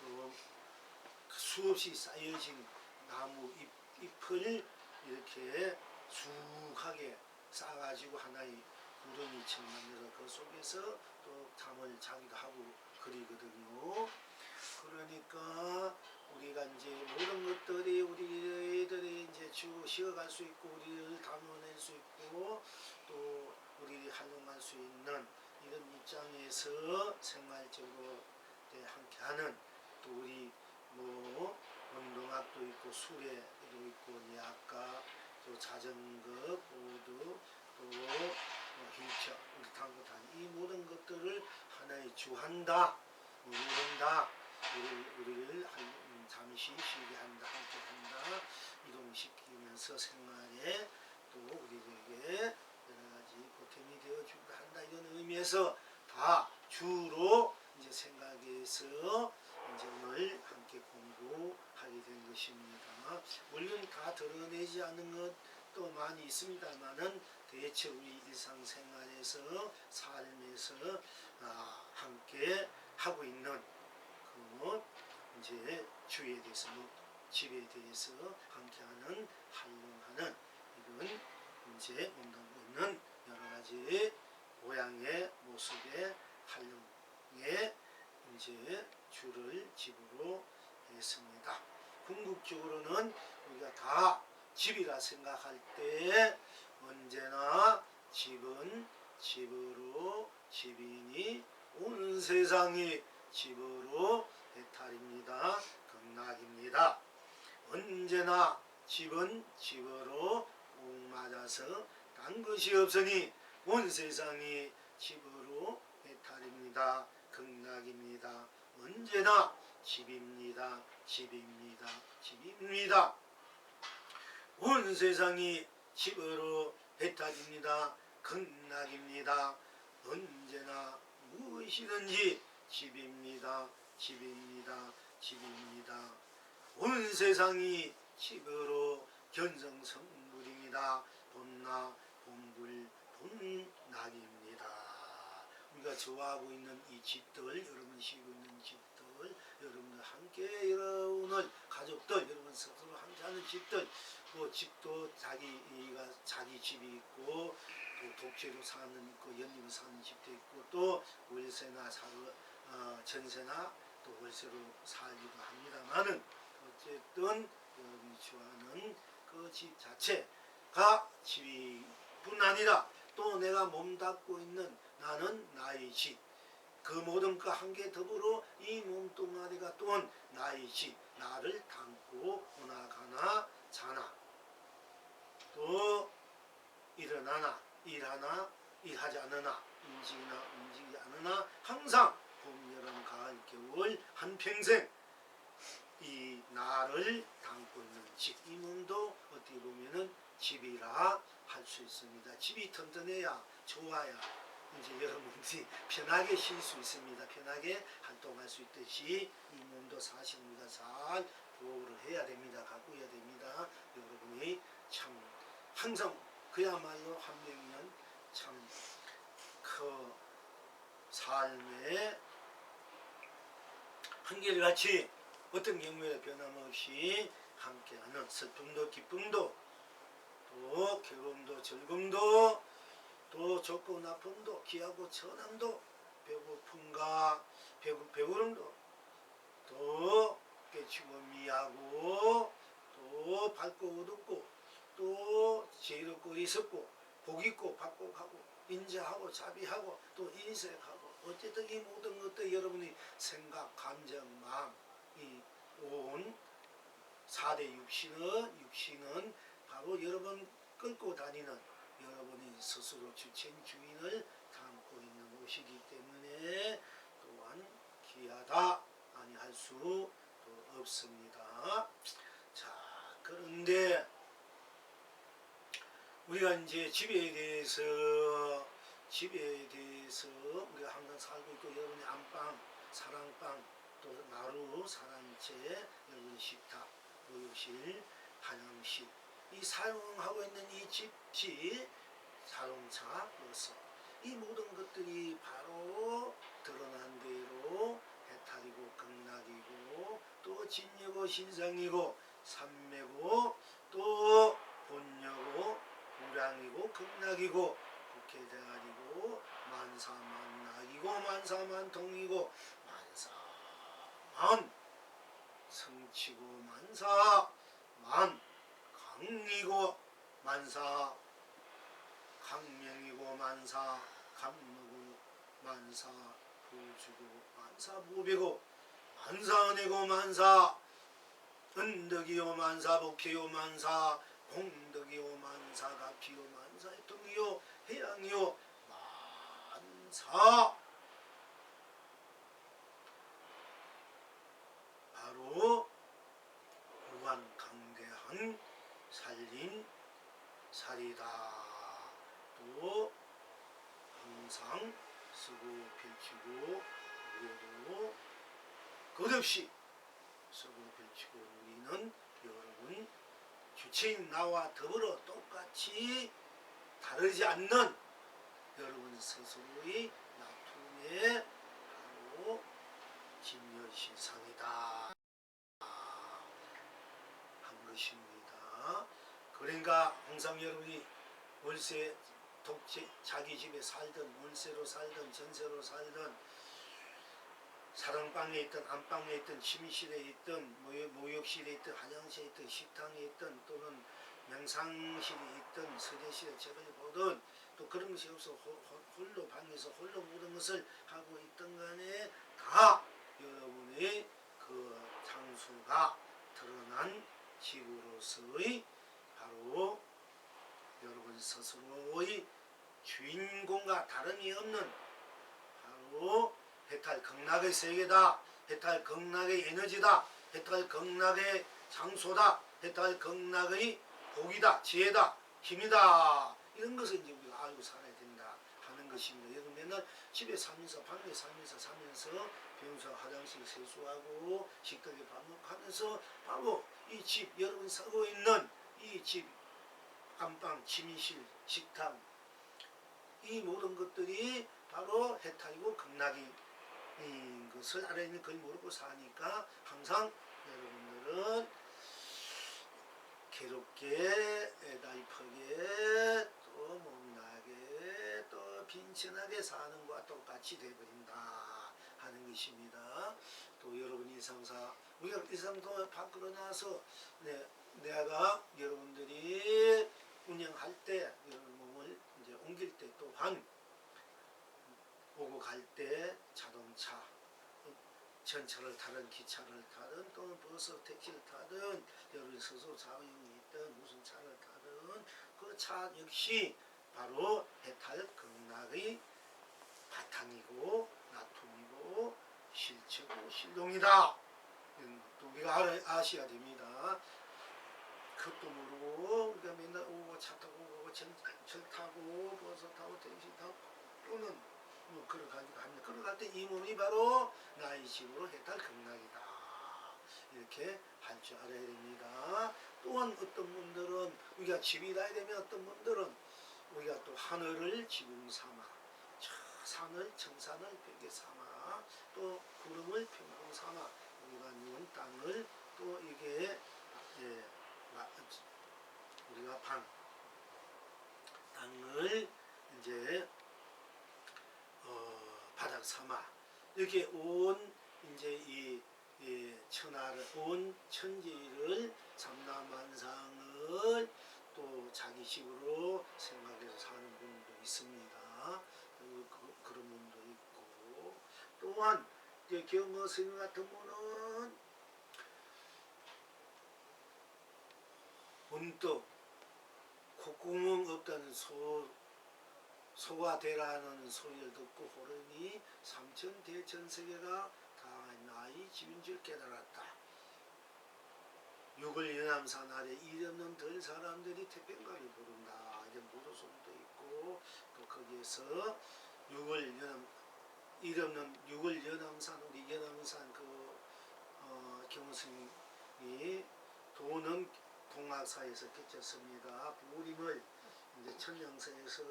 [SPEAKER 1] 또 또 수없이 쌓여진 나무 잎을 이렇게 수하게 싸가지고 하나의 구름이처럼 만들어 그 속에서 또 잠을 자기도 하고 그리거든요. 그러니까 우리가 이제 모든 것들이 우리들이 이제 쉬어갈 수 있고 우리를 담아낼 수 있고 또 우리들이 활용할 수 있는 이런 입장에서 생활적으로 함께하는 또 우리 뭐 운동학도 있고 수레도 있고 예학과 또 자전거, 보드 또 휠체어, 우리 당구단 이 모든 것들을 하나의 주한다, 누른다, 우리를 잠시 쉬게 한다, 함께 한다, 이동시키면서 생활에 또 우리에게 여러 가지 보탬이 되어주기도 한다 이런 의미에서 다 주로 이제 생각해서 이제 오늘 함께 공부하게 된 것입니다. 물론 다 드러내지 않는 것도 많이 있습니다만은 대체 우리 일상생활에서 삶에서 함께 하고 있는 그 이제 주에 대해서 집에 대해서 함께하는 활용하는 이런 이제 온다고 있는 여러 가지 모양의 모습의 활용에 이제 주를 집으로 했습니다. 궁극적으로는 우리가 다 집이라 생각할 때 언제나 집은 집으로 집이니 온 세상이 집으로 배탈입니다. 극락입니다. 언제나 집은 집으로 꼭 맞아서 딴 것이 없으니 온 세상이 집으로 배탈입니다. 극락입니다. 언제나 집입니다. 집입니다. 집입니다. 온 세상이 집으로 배탈입니다. 극락입니다. 언제나 무엇이든지 집입니다. 집입니다. 집입니다. 온 세상이 집으로 견성성불입니다. 봄나 봄불 봄낙입니다. 우리가 좋아하고 있는 이 집들, 여러분 쉬고 있는 집들, 여러분들 함께 오늘 가족들, 여러분 스스로 함께하는 집들, 뭐 집도 자기 집이 있고 또 독재로 사는 있고 연립으로 사는 집도 있고 또 월세나 전세나 또 월세로 살기도 합니다만은 어쨌든 여러분이 좋아하는 그 집 자체가 집뿐 아니라 또 내가 몸담고 있는 나는 나의 집, 그 모든 그 함께 더불어 이 몸뚱아리가 또한 나의 집, 나를 담고 오나가나 자나 또 일어나나 일하나 일하지 않으나 움직이나 움직이지 않으나 항상 봄, 여름, 가을, 겨울 한평생 이 나를 담고 있는 집, 이 몸도 어떻게 보면은 집이라 할 수 있습니다. 집이 튼튼해야 좋아야 이제 여러분들이 편하게 쉴 수 있습니다. 편하게 활동할 수 있듯이 이 몸도 사실 우리가 잘 보호를 해야 됩니다. 가꾸어야 됩니다. 여러분이 참 항상 그야말로 한 명은 참 그 삶의 한결같이 어떤 경우에 변함없이 함께하는 슬픔도 기쁨도 또 괴로움도 즐거움도 또 좋고 나쁨도 기하고 천함도 배고픔과 배부름도 또 깨치고 미하고 또 밝고 어둡고 또 지혜롭고 어리석고 복있고 박복하고 인자하고 자비하고 또 인색하고 어쨌든 이 모든 것들 여러분이 생각, 감정, 마음 이 온 4대 육신은 바로 여러분 끌고 다니는 여러분이 스스로 주체인 주인을 담고 있는 것이기 때문에 또한 귀하다 아니할 수 없습니다. 자, 그런데 우리가 이제 집에 대해서 우리가 항상 살고 있고 여러분의 안방, 사랑방, 또 나루, 사랑채, 여러분 식탁, 목욕실, 한양실 이 사용하고 있는 이 집시, 자동차, 버스 이 모든 것들이 바로 드러난 대로 해탈이고 극락이고 또 진여고 신성이고 삼매고 또 본여고 무량이고 극락이고 국회자리고 만사만락이고 만사만통이고 만사만 성치고 만사만 강이고 만사 강명이고 만사 감무고 만사 부주고 만사 무배고 만사 은혜고 만사 은덕이요 만사 복혜요 만사 공덕이요 만사 가피요 만사 통이요 해양이요 만사 바로 무한강대한 살린 살이다. 또 항상 쓰고 펼치고 우려도 끝없이 쓰고 펼치고 우리는 여러분 주체인 나와 더불어 똑같이 다르지 않는 여러분 스스로의 나툼의 바로 진여신상이다 한 것입니다. 그러니까 항상 여러분이 월세 독재 자기 집에 살든 월세로 살든 전세로 살든 사랑방에 있든 안방에 있든 침실에 있든 모욕실에 있든 화장실에 있든 식당에 있든 또는 명상실에 있든 서재실에 책을 보든 또 그런 것이 없어 홀로 방에서 홀로 모든 것을 하고 있던 간에 다 여러분의 그 장수가 드러난 집으로서의 바로 여러분 스스로의 주인공과 다름이 없는 바로 해탈 극락의 세계다. 해탈 극락의 에너지다. 해탈 극락의 장소다. 해탈 극락의 복이다. 지혜다. 힘이다. 이런 것을 이제 우리가 알고 살아야 된다 하는 것입니다. 여러분 맨날 집에 살면서 방에 살면서 변호사 화장실 세수하고 식탁에 밥 먹고 하면서 바로 이 집 여러분 살고 있는 이 집 안방, 침실, 식탁 이 모든 것들이 바로 해탈이고 극락인 것을 알아야 있는 걸 모르고 사니까 항상 여러분들은 괴롭게 애달프게 또 못나게 또 빈천하게 사는 것과 똑같이 되어버린다 하는 것입니다. 또 여러분 일상사 우리가 일상도 밖으로 나와서 내가 여러분들이 운영할 때 여러분 몸을 이제 옮길 때 또한 오고 갈 때 자동차 전철을 타든 기차를 타든 또는 버스 택시를 타든 여러분 스스로 자유형이 있든 무슨 차를 타든 그 차 역시 바로 해탈 극락의 바탕이고 나툼이고 실체고 실동이다. 이런 것도 우리가 아셔야 됩니다. 그것도 모르고 우리가 맨날 오고 차 타고 오고 전철 타고 버스 타고 택시 타고 또는 뭐 걸어가기도 합니다. 걸어갈 때 이 몸이 바로 나의 집으로 해탈 극락이다. 이렇게 할 줄 알아야 됩니다. 또한 어떤 분들은 우리가 집이 나야 되면 어떤 분들은 우리가 또 하늘을 지붕 삼아 산을 청산을 벽에 삼아 또 구름을 평공 삼아 우리가 누운 땅을 또 이게 우리가 땅을 이제 바닥 삼아 이렇게 온 이제 이 천하를 온 천지를 삼라만상을 또 자기 집으로 생각해서 사는 분도 있습니다. 그런 분도 있고 또한 이제 경허 스님 같은 분은 문득 콧구멍 없다는 소가 되라는 소리를 듣고 호르니 삼천대천세계가 다 나의 집인 줄 깨달았다. 육을 연암산 아래 일 없는 덜 사람들이 태평가를 부른다. 이제 무도송도 있고 또 거기에서 일 없는 육을 연암산 우리 연암산 경스님이 도는 동학사에서 깨쳤습니다. 부림을 이제 천양사에서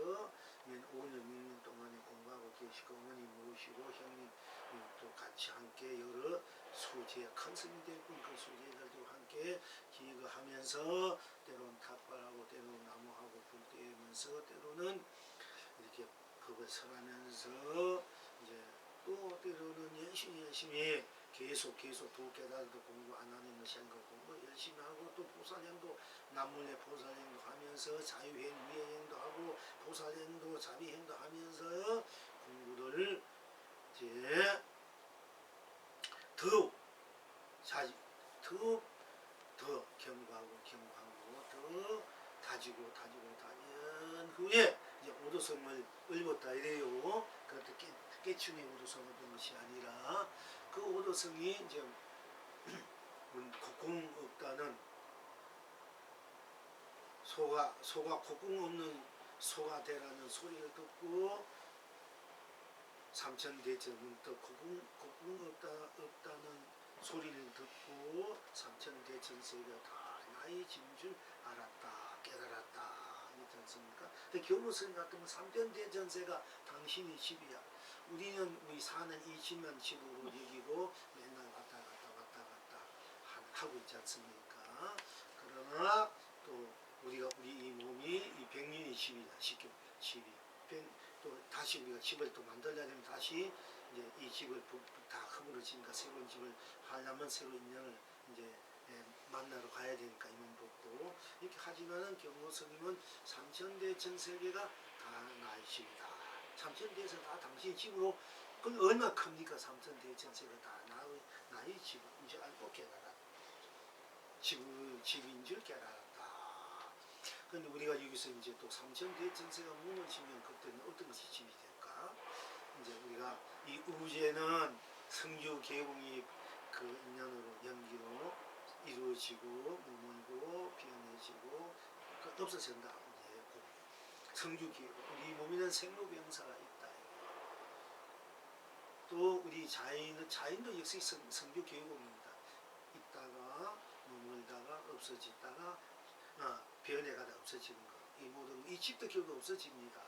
[SPEAKER 1] 5년 6년 동안에 공부하고 계시고 어머니 모시고 형님 또 같이 함께 여러 소재 큰 스님이 되고 그 소재들도 함께 기거하면서 때로는 탁발하고 때로는 나무하고 불 떼면서 때로는 이렇게 법을 설하면서 이제 또 때로는 열심히 계속 도 깨달아도 공부 안 하는 것이 아니고 공부 열심히 하고 또 보살행도 남문의 보살행도 하면서 자유행 위행도 하고 보살행도 자비행도 하면서 공부를 이제 더욱 더 경고하고 더 다지고 다진 후에 이제 오도성을 읽었다 이래요. 그것도 깨춤이 오도성을 얻은 것이 아니라 그 오도성이 이제 곡궁 없다는 소가 곡궁 없는 소가 되라는 소리를 듣고 삼천대천 문득 곡궁 없다는 소리를 듣고 삼천대천세가 다 나의 짐인 줄 알았다 깨달았다 이지 않습니까? 근데 경호스님 같은 건 삼천대천세가 당신이 집이야. 우리 사는 이 집만 집으로 여기고 맨날 왔다 갔다 하고 있지 않습니까? 그러나 또 우리 이 몸이 이 백년의 집이다. 집이 또 다시 우리가 집을 또 만들려면 다시 이제 이 집을 다 허물어지니까 새로운 집을 하려면 새로운 인연을 이제 만나러 가야 되니까 이몸 벗고 이렇게 하지만은 경호스님은 삼천대천세계가 다 나의 집이다. 삼천대에서 다 당신 집으로 그건 얼마나 큽니까? 삼천대천세가 다 나의 집인 줄 알고 깨달았다. 집인 줄 깨달았다. 근데 우리가 여기서 이제 또 삼천대천세가 무너지면 그때는 어떤 것이 집이 될까? 이제 우리가 이 우제는 성주 개공이 그 인연으로 연기로 이루어지고 머물고 피어내지고 그 없어진다. 이제 성주 개공 우리 몸에는 생로병사가 있다. 또 우리 자인도 역시 성주 개공입니다. 있다가 머물다가 없어지다가 변해가다 없어지는 것. 이 모든 이 집도 결국 없어집니다.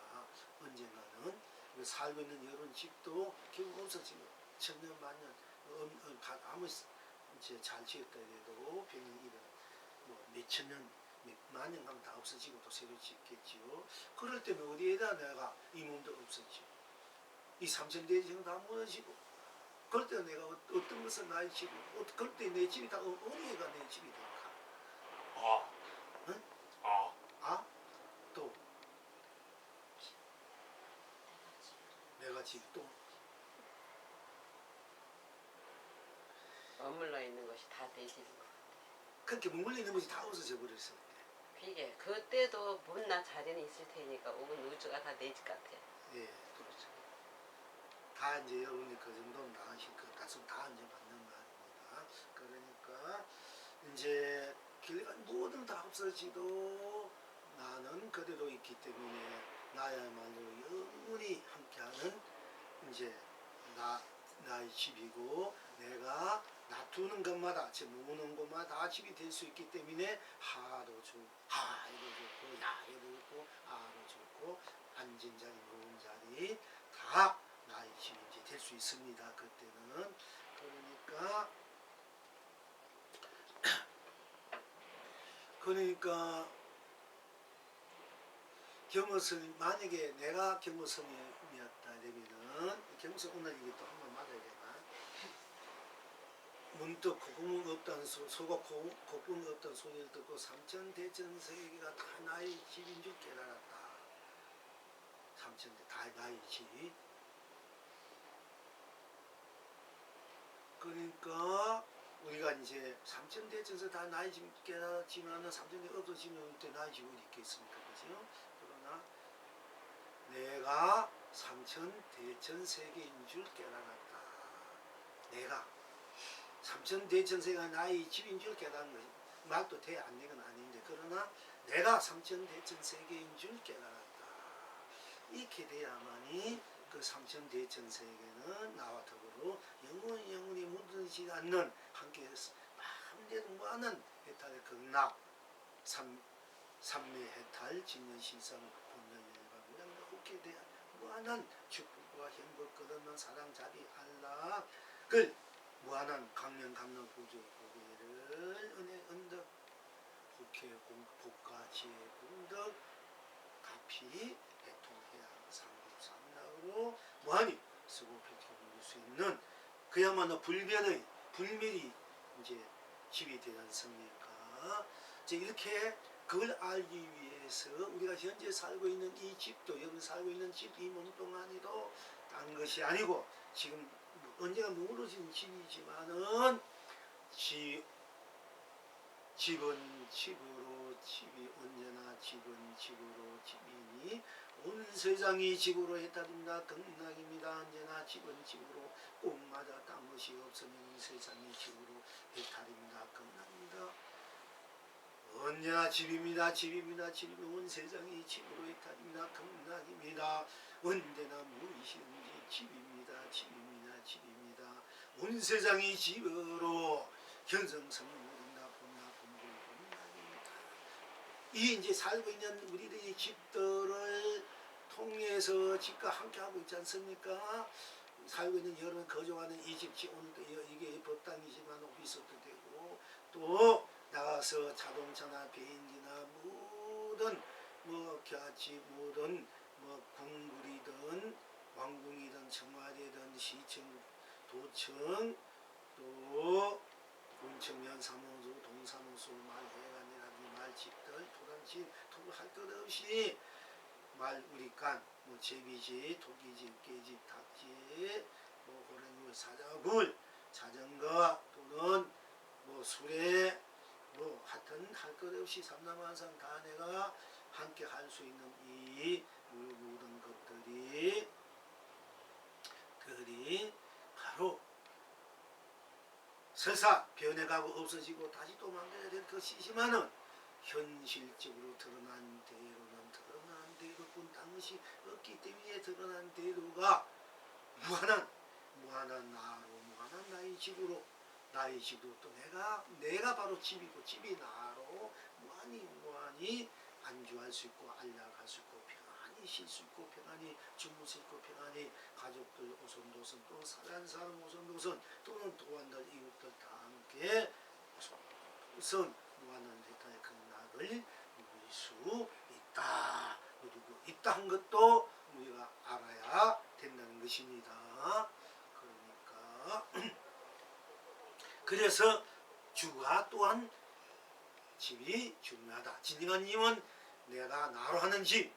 [SPEAKER 1] 언젠가는 살고 있는 여러 집도 결국 없어지고 천년 만년 아무 이제 잘 지었다 해도 병이 몇천 년, 몇만 년 가면 다 없어지고 또 새로 짓겠지요. 그럴 때는 어디에다 내가 이 몸도 없어지고 이 삼천대지가 다 무너지고 그럴 때 내가 어떤 것은 나의 집이고 그럴 때 내 집이 다 어디가 내 집이 될까? 응? 또 내가 집 또
[SPEAKER 2] 머물러 있는 것이 다 되지는 것 같아요.
[SPEAKER 1] 그렇게 머물러 있는 것이 다 없어져 버렸을 때.
[SPEAKER 2] 그게 그때도 못난 자리는 있을 테니까 온 우주가 다 내 집 같아요.
[SPEAKER 1] 예, 그렇죠. 다 이제 여러분이 그 정도는 나으실 것 같으면 다 이제 맞는 말입니다. 그러니까 이제 모든 다 없어지도 나는 그대로 있기 때문에 나야말로 영원히 함께하는 이제 나의 집이고 내가 놔두는 것마다 제 모으는 것마다 다 집이 될 수 있기 때문에 하도 좋고 하에도 좋고 야에도 좋고 아도 좋고 앉은 자리 누운 자리 다 나의 집이 이제 될 수 있습니다. 그때는 그러니까 경호스님 만약에 내가 경호스님이었다 되면은 경호스님 오늘 이게 또 한번 맞아야 되나? 문득 곡궁 없다는 소가 곡궁 없다는 소리를 듣고 삼천대천세계가 다 나의 집인 줄 깨달았다. 삼천대 다 나의 집. 그러니까 우리가 이제 삼천대천세 다 나의 집 깨달았지만은 삼천대 없어지면 그때 나의 집 어디 있겠습니까? 그죠? 그러나 내가 삼천대천세계인 줄 깨달았다. 내가 삼천대천세가 나의 집인 줄 깨달은 것이 말도 돼 안 되건 아닌데 그러나 내가 삼천대천세계인 줄 깨달았다. 이렇게 돼야만이 그 삼천대천세계는 나와 더불어 영원히 묻지 않는 함께 마음대로 무한한 해탈의 극락 삼매해탈 진년실상 본전일반 그냥 그렇게 돼야 무한한 축복과 행복 거듭난 사랑 자비 알라 그 무한한 강명 감론 구주 고개를 은혜 은덕 국회 공복과 지혜 공덕 가피 해통해야 상급 상락으로 무한히 쓰고 펼쳐볼 수 있는 그야말로 불멸이 이제 집이 되지 않습니까? 이제 이렇게 그걸 알기 위해서 우리가 현재 살고 있는 이 집도 여기 살고 있는 집 이 몸뚱아니도 딴 것이 아니고 지금 언제가 무너진 집이지만은 집은 집으로 집이 언제나 집은 집으로 집이니 온 세상이 집으로 해탈입니다. 극락입니다. 언제나 집은 집으로 꼭마다 딴 것이 없으니 온 세상이 집으로 해탈입니다. 극락입니다. 언제나 집입니다. 집입니다. 집이면 온 세상이 집으로 해탈입니다. 극락입니다. 언제나 무엇이든지 집입니다. 집입니다. 집입니다. 온 세상이 집으로 현성성물입니다. 본납본불본납입니다. 이 이제 살고 있는 우리들의 집들을 통해서 집과 함께 하고 있지 않습니까? 살고 있는 여러분 거주하는 이 집, 오늘도 이게 법당이지만 오피스도 되고 또 나가서 자동차나 비행기나 뭐든 뭐 갸치 뭐든 뭐 궁굴이든 왕궁이든 청와대든 시청 도청 또 군청면 사무소 동사무소 말회관이라든지 말집들 토단집 토할 것 없이 말 우리간 뭐 제비집 토끼집 깨집 닭집 뭐 호랭이 사자굴 자전거 또는 뭐 수레 뭐 하여튼 할 것 없이 삼남한상 다 내가 함께 할 수 있는 이 모든 것들이 바로 설사 변해가고 없어지고 다시 또 만들어야 될 것이지만은 현실적으로 드러난 대로는 드러난 대로뿐 딴 것이 없기 때문에 드러난 대로가 무한한 나로 무한한 나의 집으로 나의 집으로 또 내가 바로 집이고 집이 나로 무한히 안주할 수 있고 안락할 수 있고 평안히 쉴 수 있고 평안히 주무실 수 있고 평안히 가족들 오손도손 또 사람 오손도손 또는 도안들 이웃들 다 함께 오손도손 무한한 대타의 극락을 누릴 수 있다. 누리고 있다 한 것도 우리가 알아야 된다는 것입니다. 그러니까 그래서 주가 또한 집이 중요하다. 진정한 님은 내가 나로 하는 집,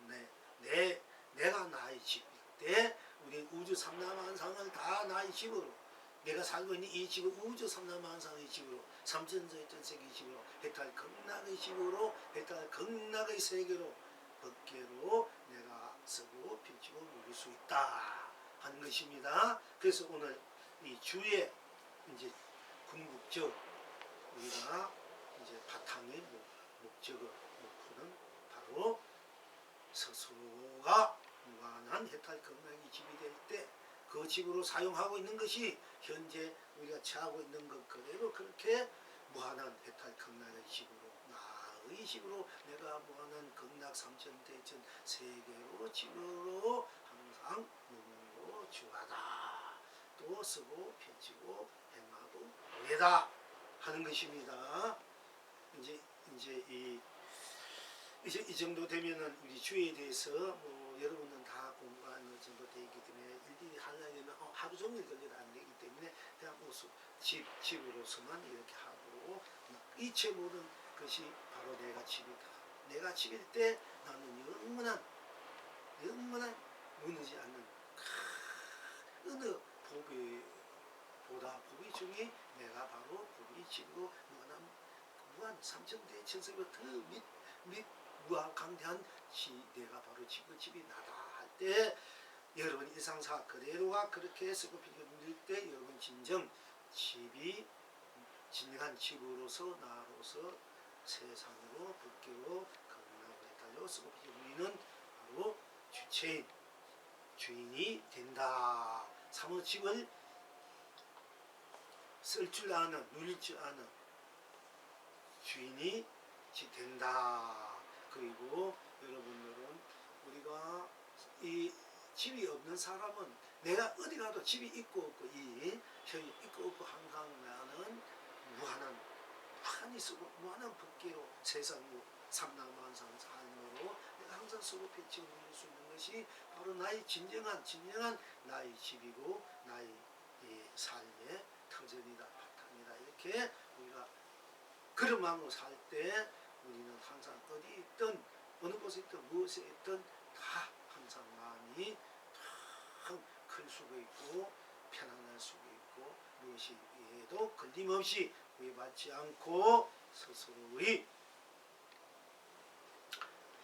[SPEAKER 1] 내가 나의 집일 때 우리 우주 삼라만상을 다 나의 집으로 내가 살고 있는 이 집을 우주 삼라만상의 집으로 삼천세계의 집으로 해탈 극락의 집으로 해탈 극락의 세계로 법계로 내가 쓰고 펼치고 누릴 수 있다 하는 것입니다. 그래서 오늘 이 주의 이제 궁극적 우리가 이제 바탕의 목표는 바로 스스로가 무한한 해탈 극락의 집이 될 때 그 집으로 사용하고 있는 것이 현재 우리가 취하고 있는 것 그대로 그렇게 무한한 해탈 극락의 집으로 나의 집으로 내가 무한한 극락 삼천대천 세계로 집으로 항상 누리고 주하다 또 쓰고 펼치고 행하고 보내다 하는 것입니다. 이제 이 정도 되면은 우리 주에 대해서 뭐 여러분은 다 공부한 정도 되기 때문에 일일이 하려면 하루 종일 걸려도 안 되기 때문에 그냥 집으로서만 이렇게 하고 이체 모든 것이 바로 내가 집이다. 내가 집일 때 나는 영원한 무너지 않는 어느 법이 중에 내가 바로 법이 집이고 무한 삼천대 천세보 더 밑 무한 강대한 내가 바로 집이 나다 할 때 여러분 일상사 그대로가 그렇게 쓰고 빌릴 때 여러분 집이 진정한 집으로서 나로서 세상으로 법계로 건강을 달려 쓰고 우리는 바로 주인이 된다. 사무집을 쓸 줄 아는 누릴 줄 아는 주인이 된다. 그리고 여러분들은 우리가 이 집이 없는 사람은 내가 어디 가도 집이 있고 없고 이 형이 있고 없고 항상 나는 무한히 쓰고 무한한 법계로 세상으로 삼남만상 삶으로 내가 항상 쓰고 펼치고 누릴 수 있는 것이 바로 나의 진정한 나의 집이고 나의 이 삶의 터전이다 바탕이다. 이렇게 우리가 그런 마음으로 살 때 우리는 항상 어디 있든 어느 곳에 있든 무엇에 있든 다 항상 마음이 참 클 수가 있고 편안할 수가 있고 무엇이 해도 걸림없이 구애받지 않고 스스로의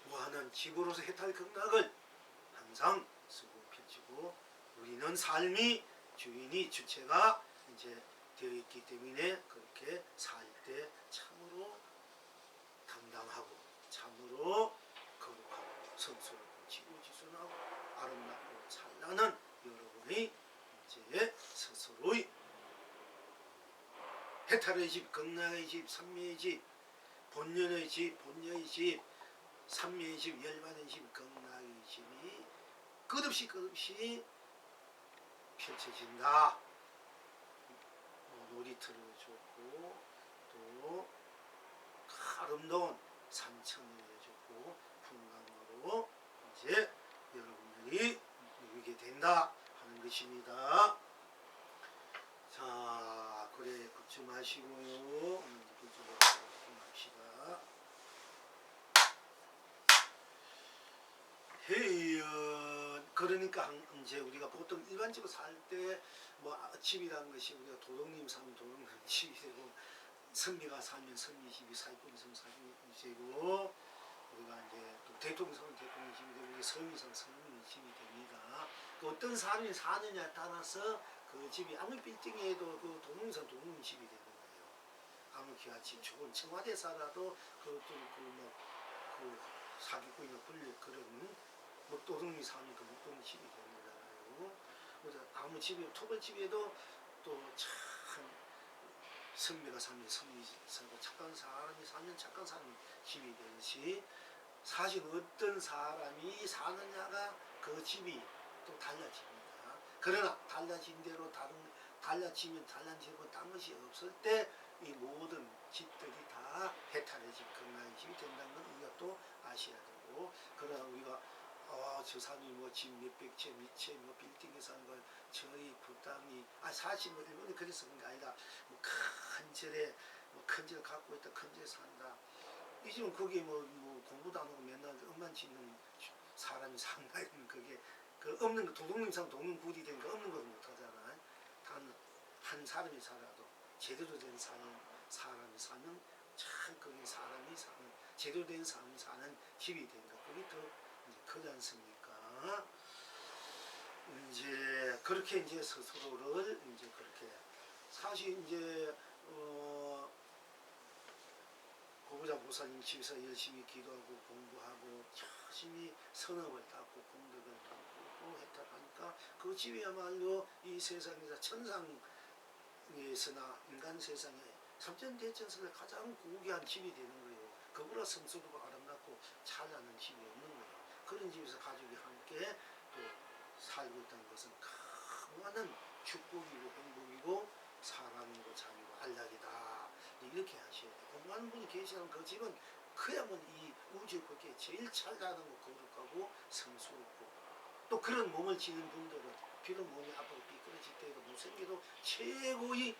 [SPEAKER 1] 무한한 집으로서 해탈 극락을 항상 쓰고 펼치고 우리는 삶이 주인이 주체가 이제 되어 있기 때문에 그렇게 살 때 참으로 당당하고 참으로 거룩하고 성스럽고 지고지순하고 아름답고 찬란한 여러분의 이제 스스로의 해탈의 집, 극락의 집, 삼매의 집, 본연의 집, 본녀의 집, 삼매의 집, 열반의 집, 극락의 집이 끝없이 펼쳐진다. 놀이터를 줬고 또 아름다운 산천을 해줬고 풍광으로 이제 여러분들이 누리게 된다 하는 것입니다. 자, 그래 걷지 마시고요. 그쪽으로 합시다. 해연 그러니까 이제 우리가 보통 일반적으로 살 때 뭐 집이라는 것이 우리가 도덕님 사면 도덕님 집이 되고 선비가 살면 선비 집이 사기꾼이 살면 사기꾼 집이고 우리가 이제 또 대통령 사면 대통령 집이 되고 서민이 사면 서민 집이 됩니다. 그 어떤 사람이 사느냐에 따라서 그 집이 아무리 빌딩에도 그 도둑님 사면 도둑님 집이 되는 거예요. 아무리 기와집 좋은 청와대 살아도 그 사기꾼이나 불려 그런 목도둑이 사면 그 목도둑 집이 되는 거잖아요. 그래서 아무 집이 토벌집에도 또 참 선비가 사면 선비 사고 착한 사람이 사면 착한 사람이 집이 되듯이 사실 어떤 사람이 사느냐가 그 집이 또 달라집니다. 그러나 달라진 대로 달라지면 달라지고 딴 것이 없을 때 이 모든 집들이 다 해탈의 집, 극락의 집이 된다는 걸 우리가 또 아셔야 되고 그러나 우리가 저 사람이 뭐 집 몇백 채, 미채, 뭐 빌딩에 사는 걸 저희 부담이 사실 뭐 일본이 그래서 그런 게 아니라 뭐 큰 절에 큰 절 갖고 있다, 큰 절에 산다. 이 집은 거기 뭐 공부도 안 하고 맨날 엄만 짓는 사람이 산다 이러면 그게 그 없는 거 도둑님 사면 도둑님 굴이 되니까 없는 걸 못 하잖아. 단 한 사람이 살아도 제대로 된 사람이 사면 참 거기 사람이 사는 제대로 된 사람이 사는 집이 된다. 그게 더 이제 크지 않습니까? 이제 그렇게 이제 스스로를 이제 그렇게 사실 이제 고부자 보살님 집에서 열심히 기도하고 공부하고 열심히 선업을 닦고 공덕을 닦고 해탈하니까 그 집이야말로 이 세상에서 천상에서나 인간 세상에 삼천대천성에 가장 고귀한 집이 되는 거예요. 그보다 성스럽고 아름답고 찬란한 집이 없는 거예요. 그런 집에서 가족이 함께 또 살고 있다는 것은 무한한 축복이고 행복이고 사랑이고 자유고 안락이다. 이렇게 하셔야 돼요. 공부하는 분이 계시는 그 집은 그야말로 이 우주 밖에 제일 찬란하고 거룩하고 성스럽고 또 그런 몸을 지닌 분들은 비록 몸이 앞으로 삐뚤어질 때에도 못생겨도 최고의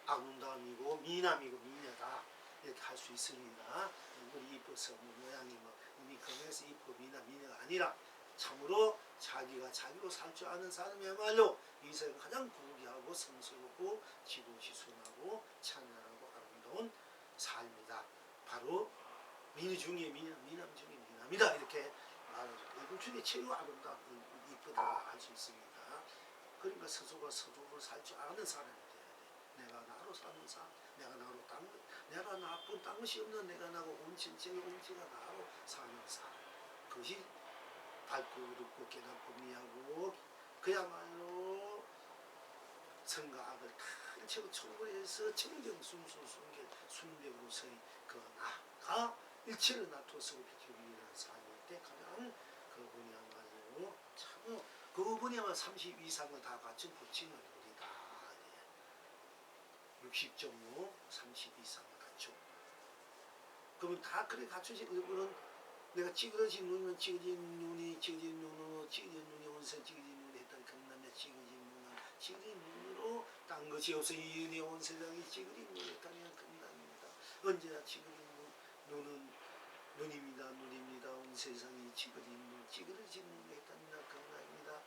[SPEAKER 1] 아름다움이고 미남이고 미녀다 이렇게 할 수 있습니다. 우리 이뻐서 모양이 이미 건강해서 이쁘고 미녀가 아니라 참으로 자기가 자기로 살 줄 아는 사람이야말로 이 세상 가장 고귀하고 성스럽고 지고지순하고 찬란하고 아름다운 삶이다. 바로 미녀 중에 미남 중에 미남이다. 이렇게 말하죠. 이분 중에 최고 아름다운 이쁘다 할 수 있습니다. 그러니까 스스로가 스스로를 살 줄 아는 사람이 돼야 돼. 내가 나로 사는 삶, 내가 나로 내가 나쁜 딴 것이 없는 내가 나고 온 진정의 온지가 나로 사는 삶. 그것이 밝고 어둡고 깨닫고 미하고 그야말로 선과 악을 다 일체로 초월해서 청정순수 순결 순백으로서의 그 나가 일체를 놔두어서 비추기 위한 삶일 때 가장 그분이야말로 참 뭐냐면 30 이상을 다 갖춘 부친을 우리다. 60.5, 30 이상을 갖추고. 그러면 다 그래 갖추지. 그러면 내가 찌그러진 눈이면 찌그러진 눈이, 찌그러진 눈으로, 찌그러진 눈이 원세, 찌그러진 눈이 했던 경남의 찌그러진 눈은 찌그러진 눈으로 딴 것이 없어. 이 은혜 온 세상이 찌그러진 눈이 했다면 경남입니다. 언제나 찌그러진 눈은 눈입니다. 눈입니다. 온 세상이 찌그러진 눈, 찌그러진 눈이 했답니다. 경남입니다.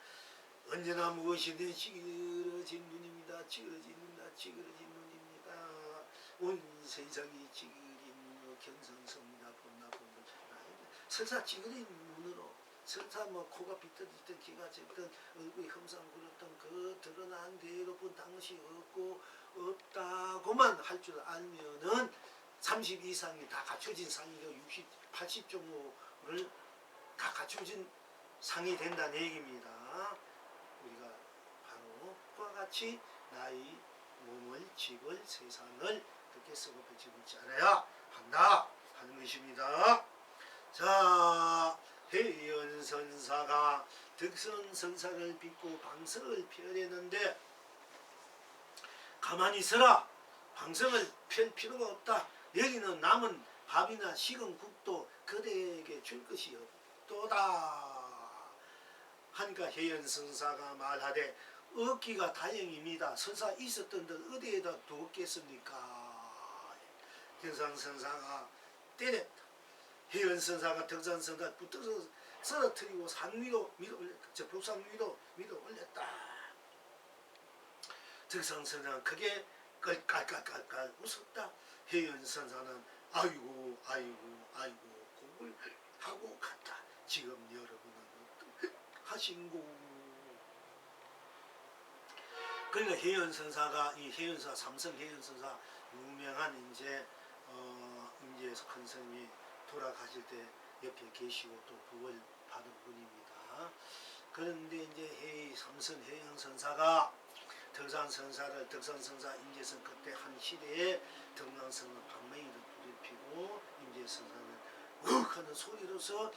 [SPEAKER 1] 언제나 무엇이든 찌그러진 눈입니다. 찌그러진 눈이다. 찌그러진 눈입니다. 온 세상이 찌그러진 눈으로 견성섭니다. 본나 본분. 설사 찌그러진 눈으로 설사 뭐 코가 비틀어지든 귀가 쨌든 얼굴이 흠상구렸던 그 드러난 대로 본 당시 없고 없다고만 할 줄 알면은 30 이상이 다 갖춰진 상이고 60, 80.5를 다 갖춰진 상이 된다는 얘기입니다. 우리가 바로 그와 같이 나이, 몸을, 집을, 세상을 그렇게 쓰고 배치고 알아야 한다 하는 것입니다. 자, 해연선사가 득선선사를 빚고 방석을 펴내는데 가만히 있어라. 방석을 펼 필요가 없다. 여기는 남은 밥이나 식은 국도 그대에게 줄 것이 없도다 하니까 해연선사가 말하되 얻기가 다행입니다. 선사 있었던 데 어디에다 두었겠습니까? 득선선사가 때렸다. 해연선사가 득선선사를 붙어서 쓰러뜨리고 산 위로 밀어 올렸다. 저 벽산 위로 밀어 올렸다. 득선선사는 크게 깔깔깔깔 웃었다. 해연선사는 아이고 아이고 아이고 공을 하고 갔다. 지금 여러분은 어떠하신고? 그러니까 해연선사가 이 해연사 삼성 해연선사 유명한 이제 큰 스님이 돌아가실 때 옆에 계시고 또 부활 받은 분입니다. 그런데 이제 삼선 해연선사가 덕산선사 임재선 그때 한 시대에 덕산선사 방맹이를 불을 피고 임재선사는 욱 하는 소리로서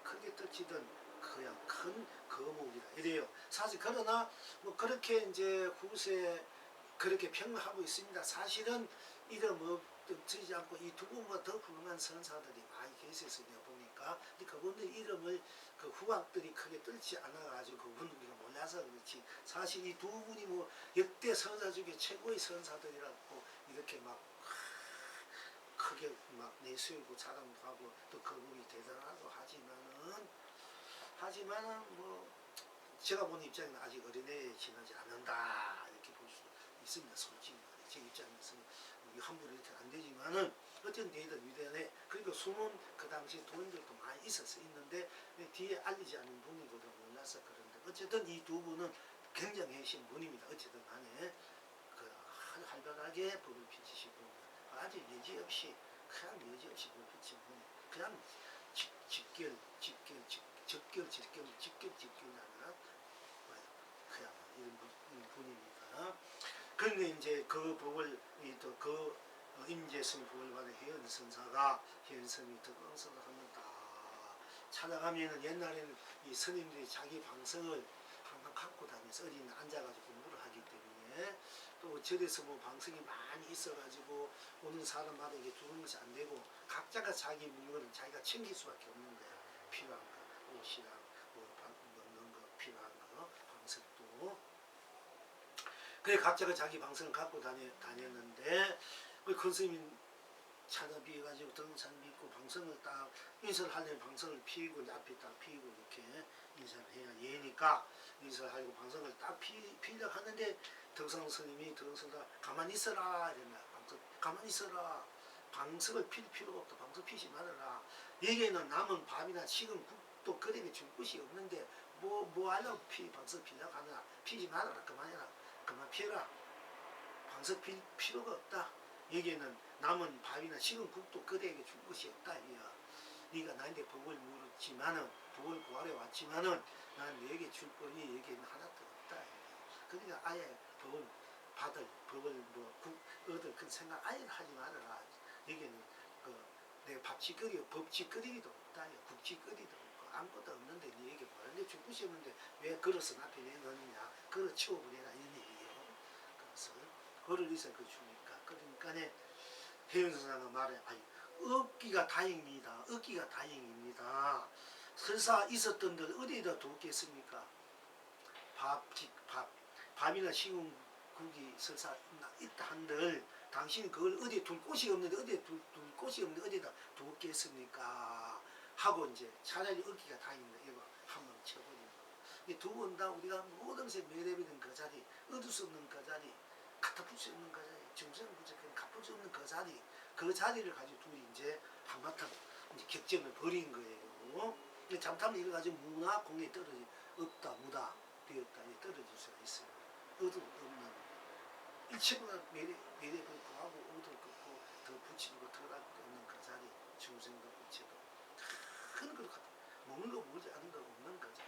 [SPEAKER 1] 크게 떨치던 그냥 큰 거목이다 이래요. 사실 그러나 뭐 그렇게 이제 후세 그렇게 평하고 있습니다. 사실은 이름 없지 않고 이 두 분보다 더 훌륭한 선사들이 많이 계셨어요. 보니까 그분들 이름을 그 후학들이 크게 떨지 않아가지고 그분들 우리가 몰라서 그렇지. 사실 이 두 분이 뭐 역대 선사 중에 최고의 선사들이라고 이렇게 막 크게 막 내세우고 자랑도 하고 또 그분이 대단하고 하지만은 뭐 제가 본 입장에는 아직 어린애에 지나지 않는다 이렇게 볼 수 있습니다. 솔직히 제 입장에서는 함부로 이렇게 안 되지만은 어쨌든 대단 위대하네. 그리고 숨은 그 당시 도인들도 많이 있는데 뒤에 알리지 않은 분이거든 몰라서 그런데 어쨌든 이 두 분은 굉장히 핵심 분입니다. 어쨌든 간에 그 활발하게 법을 펼치시고 아주 여지없이 그냥 여지없이 법을 펼친 분이 그냥 직결하는 그냥 이런 분입니다. 그런데 이제 그 법을 임재승 법을 받은 해연선사가 해연선이 덕강선을 하면 다 찾아가면은 옛날에는 이 스님들이 자기 방성을 항상 갖고 다니면서 어린이 앉아가지고 공부를 하기 때문에 또 절에서 뭐 방성이 많이 있어가지고 오는 사람마다 이게 두는 것이 안 되고 각자가 자기 물건을 자기가 챙길 수밖에 없는 거야. 필요한 거, 옷이랑 뭐 먹는 거, 필요한 거, 방석도. 그래 각자가 자기 방석을 갖고 다녔는데 큰 스님이 찾아비해가지고 등산 믿고 방석을 딱 인사를 하려면 방석을 피고 앞에 딱 피고 이렇게 인사를 해야 예니까 인사를 하고 방석을 딱 피려고 하는데 덕상 스님이 가만히 있어라 이랬나. 가만히 있어라. 방석을 필 필요가 없다. 방석 피지 말아라. 여기에는 남은 밥이나 식은 국도 그대에게 줄 곳이 없는데 뭐 하려고 방석 피려고 하느냐. 피지 말아라. 그만해라. 그만 피해라. 방석 필 필요가 없다. 여기에는 남은 밥이나 식은 국도 그대에게 줄 것이 없다. 네가 나한테 법을 물었지만은 법을 구하러 왔지만은 난 너에게 줄 거니 여기에는 하나도 없다. 그러니까 아예 법을 받을 법을 얻을 그 생각 아예 하지 말아라. 여기에는 내 밥짓거리 법짓거리도 없다. 국짓거리도 없고 아무것도 없는데 너에게 뭐하는데 줄 붓이 없는데 왜 그릇은 앞에 내놓느냐, 그릇 치워버리라 이런 얘기예요. 그래서 그를 위해서 그 주니까. 그러니까 혜연 선사가 말해, 아니 없기가 다행입니다. 없기가 다행입니다. 설사 있었던 들 어디에다 두었겠습니까? 밥이나 식은 국이 설사 있다 한들 당신이 그걸 어디에 둘 곳이 없는데 어디에 둘 곳이 없는데 어디에다 두었겠습니까? 하고 이제 차라리 얻기가 다행입니다. 이거 한번 쳐버리는 거. 두 번 다 우리가 모든 것에 매료되는 그 자리, 얻을 수 없는 그 자리, 갖다 풀 수 없는 그 자리, 정성을 부족한 갚을 수 없는 그 자리, 그 자리를 가지고 둘이 이제 한바탕 이제 격전을 벌인 거예요. 잠깐만 이거 가지고 무나 공에 떨어지 없다 무다 되었다 이 떨어질 수가 있어요. 얻을 없는 일체보다 매력을 구하고 얻을 긋고 더 붙이고 덜할 없는 그 자리, 중생도 부채도 큰 것 같아. 먹는 거 모르지 않은 거 없는 그 자리,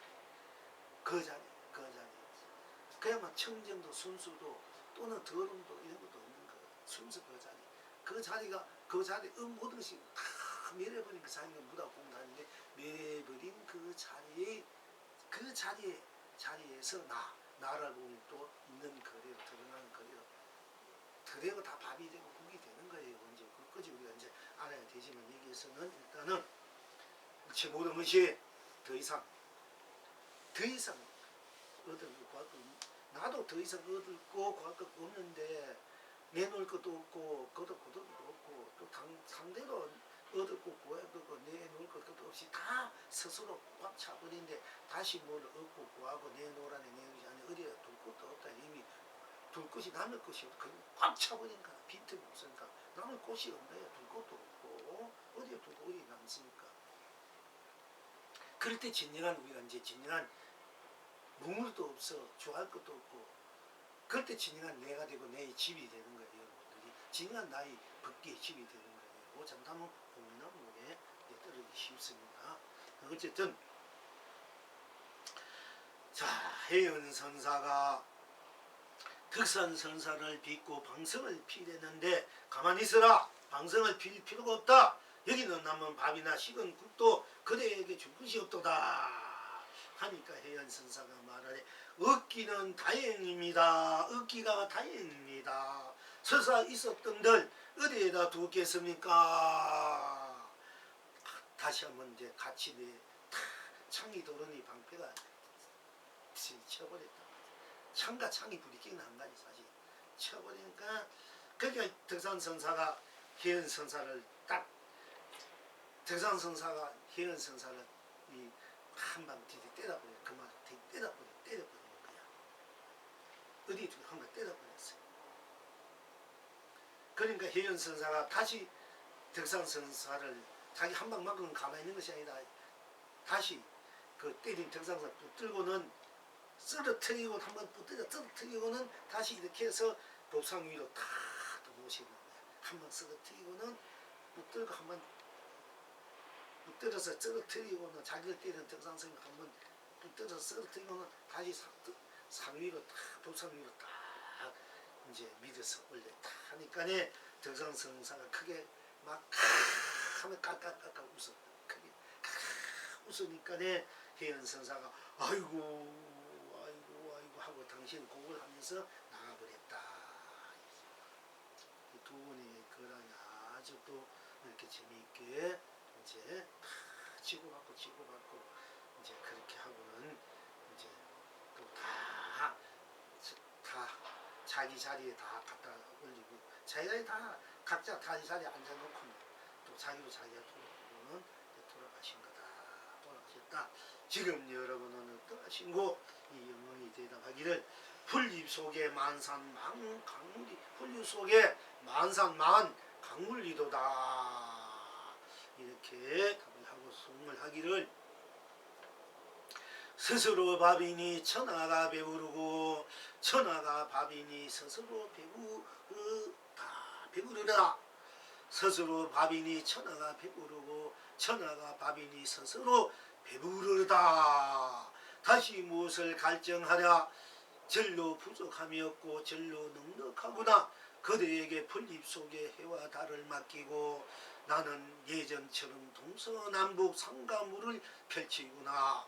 [SPEAKER 1] 그 자리, 그 자리. 그야말로 청정도 순수도 또는 더러움도 이런 것도 없는 거 순수 그 자리. 그 자리가 그 자리 모든 것이 다 멸해버린 그 자리가 무다 공단인데 멸해버린 그 자리에 그 자리에서 나라고 또 있는 거래로 드러나는 거래로 드래고 다 밥이 되고 국이 되는 거예요. 이제 그것까지 우리가 이제 알아야 되지만 여기에서는 일단은 제 모든 것이 더 이상 얻을 거 나도 더 이상 얻을 거 구할 것 없는데 내놓을 것도 없고 거둬 것도 없고 또 상대로 얻을 거 구할 거고 내놓을 것도 없이 다 스스로 꽉 차버린데 다시 뭘 얻고 구하고 내놓으라니 내놓지 않니 어디에 둘 것도 없다. 이미 둘 것이 남을 것이 없고 꽉 차버린 거야. 빈틈이 없으니까 남을 곳이 없네요. 둘 것도 없고 어디에 두고 어디에 남습니까? 그럴 때 진정한 우리가 이제 진정한 물도 없어 좋아할 것도 없고 그럴 때 진정한 내가 되고 내 집이 되는 거예요. 여러분들이 진정한 나의 법기의 집이 되는 거예요. 잠깐만 공나무에 떨어지기 쉽습니다. 어쨌든 자 혜연 선사가 득산 선사를 빚고 방성을 피랬는데 가만히 있어라. 방성을 필 필요가 없다. 여기는 남은 밥이나 식은 국도 그대에게 줄 것이 없도다. 하니까 혜연 선사가 말하래. 얻기는 다행입니다. 얻기가 다행입니다. 설사 있었던들 어디에다 두겠습니까? 다시 한번 이제 같이 창이 도르니 방패가 쳐버렸다. 창과 창이 부딪히는 한 가지 사실 쳐버리니까 그러니까 덕산선사가 혜연 선사를 딱 덕산선사가 혜연 선사를 이 한방 때려버려 그만 때려버리는 거야. 어디 한방 때려버렸어요. 그러니까 혜연 선사가 다시 덕산선사를 자기 한방 만큼 가만히 있는 것이 아니라 다시 그 때린 덕산선사 붙들고는 쓰러뜨리고 한번 붙들어 쓰러뜨리고는 다시 이렇게 해서 법상 위로 탁 모시는 거야. 한번 쓰러뜨리고는 붙들고 한번 붙들어서 쓰러뜨리고는 자기를 때리는 덕산선이 한번 붙들어서 쓰러뜨리고는 다시 상위로 탁 법상 위로 딱 이제 밀어서 올려 탁 하니까네 덕산선사가 크게 막 하면 깔깔깔깔 웃어. 크게 웃으니까네 혜연 선사가 아이고 하고 당신 곡을 하면서 나가버렸다. 이 두 분의 그랑이 아주 또 이렇게 재미있게 이제 치고받고 이제 그렇게 하고는 이제 또 다 자기 자리에 다 갖다 올리고 자기가 다 각자 자기 자리에 앉아놓고 또 자기가 돌아오는 돌아가신 거다. 돌아가셨다. 지금 여러분은 어떠하신고 이 영웅이 대답하기를 풀잎 속에 만산만 강물이 풀잎 속에 만산만 강물리도다. 이렇게 답을 하고 송을 하기를 스스로 밥이니 천하가 배부르고 천하가 밥이니 스스로 배부르다. 스스로 밥이니 천하가 배부르고 천하가 밥이니 스스로 배부르다. 다시 무엇을 갈증하랴. 절로 부족함이 없고 절로 넉넉하구나. 그대에게 풀잎 속에 해와 달을 맡기고 나는 예전처럼 동서남북 상가물을 펼치구나.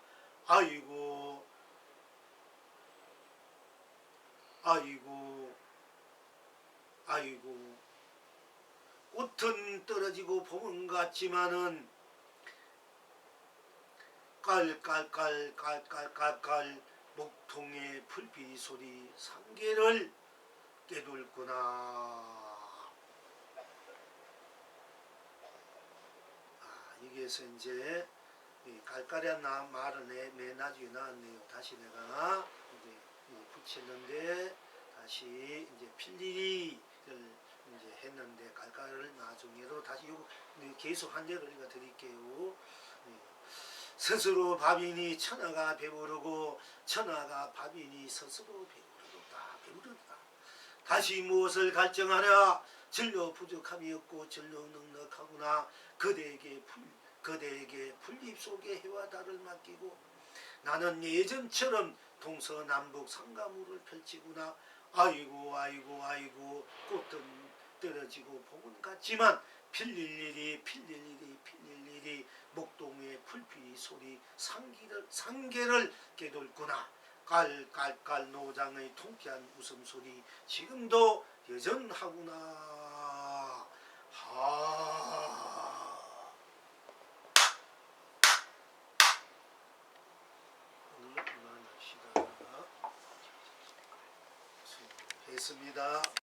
[SPEAKER 1] 아이고 아이고 아이고 꽃은 떨어지고 봄은 같지만은 깔깔깔깔깔깔깔 목통의 불빛 소리 상계를 깨돌구나. 여기에서 이제 깔깔한 말은 맨 나중에 나왔네요. 다시 내가 이제 붙였는데 다시 이제 필리를 이제 했는데 깔깔을 나중에로 다시 요거 계속 한 대를 읽어 드릴게요. 스스로 밥이니 천하가 배부르고 천하가 밥이니 스스로 배부르다. 다시 무엇을 갈증하랴. 진로 부족함이 없고 진로 넉넉하구나. 그대에게 풀잎 속에 해와 달을 맡기고 나는 예전처럼 동서남북 상가물을 펼치구나. 아이고 아이고 아이고 꽃은 떨어지고 봄은 같지만 필릴 일이 목동의 풀빛 소리 상계를 깨돌구나. 깔깔깔 노장의 통쾌한 웃음소리 지금도 여전하구나. 오늘 이만합시다. 수고했습니다.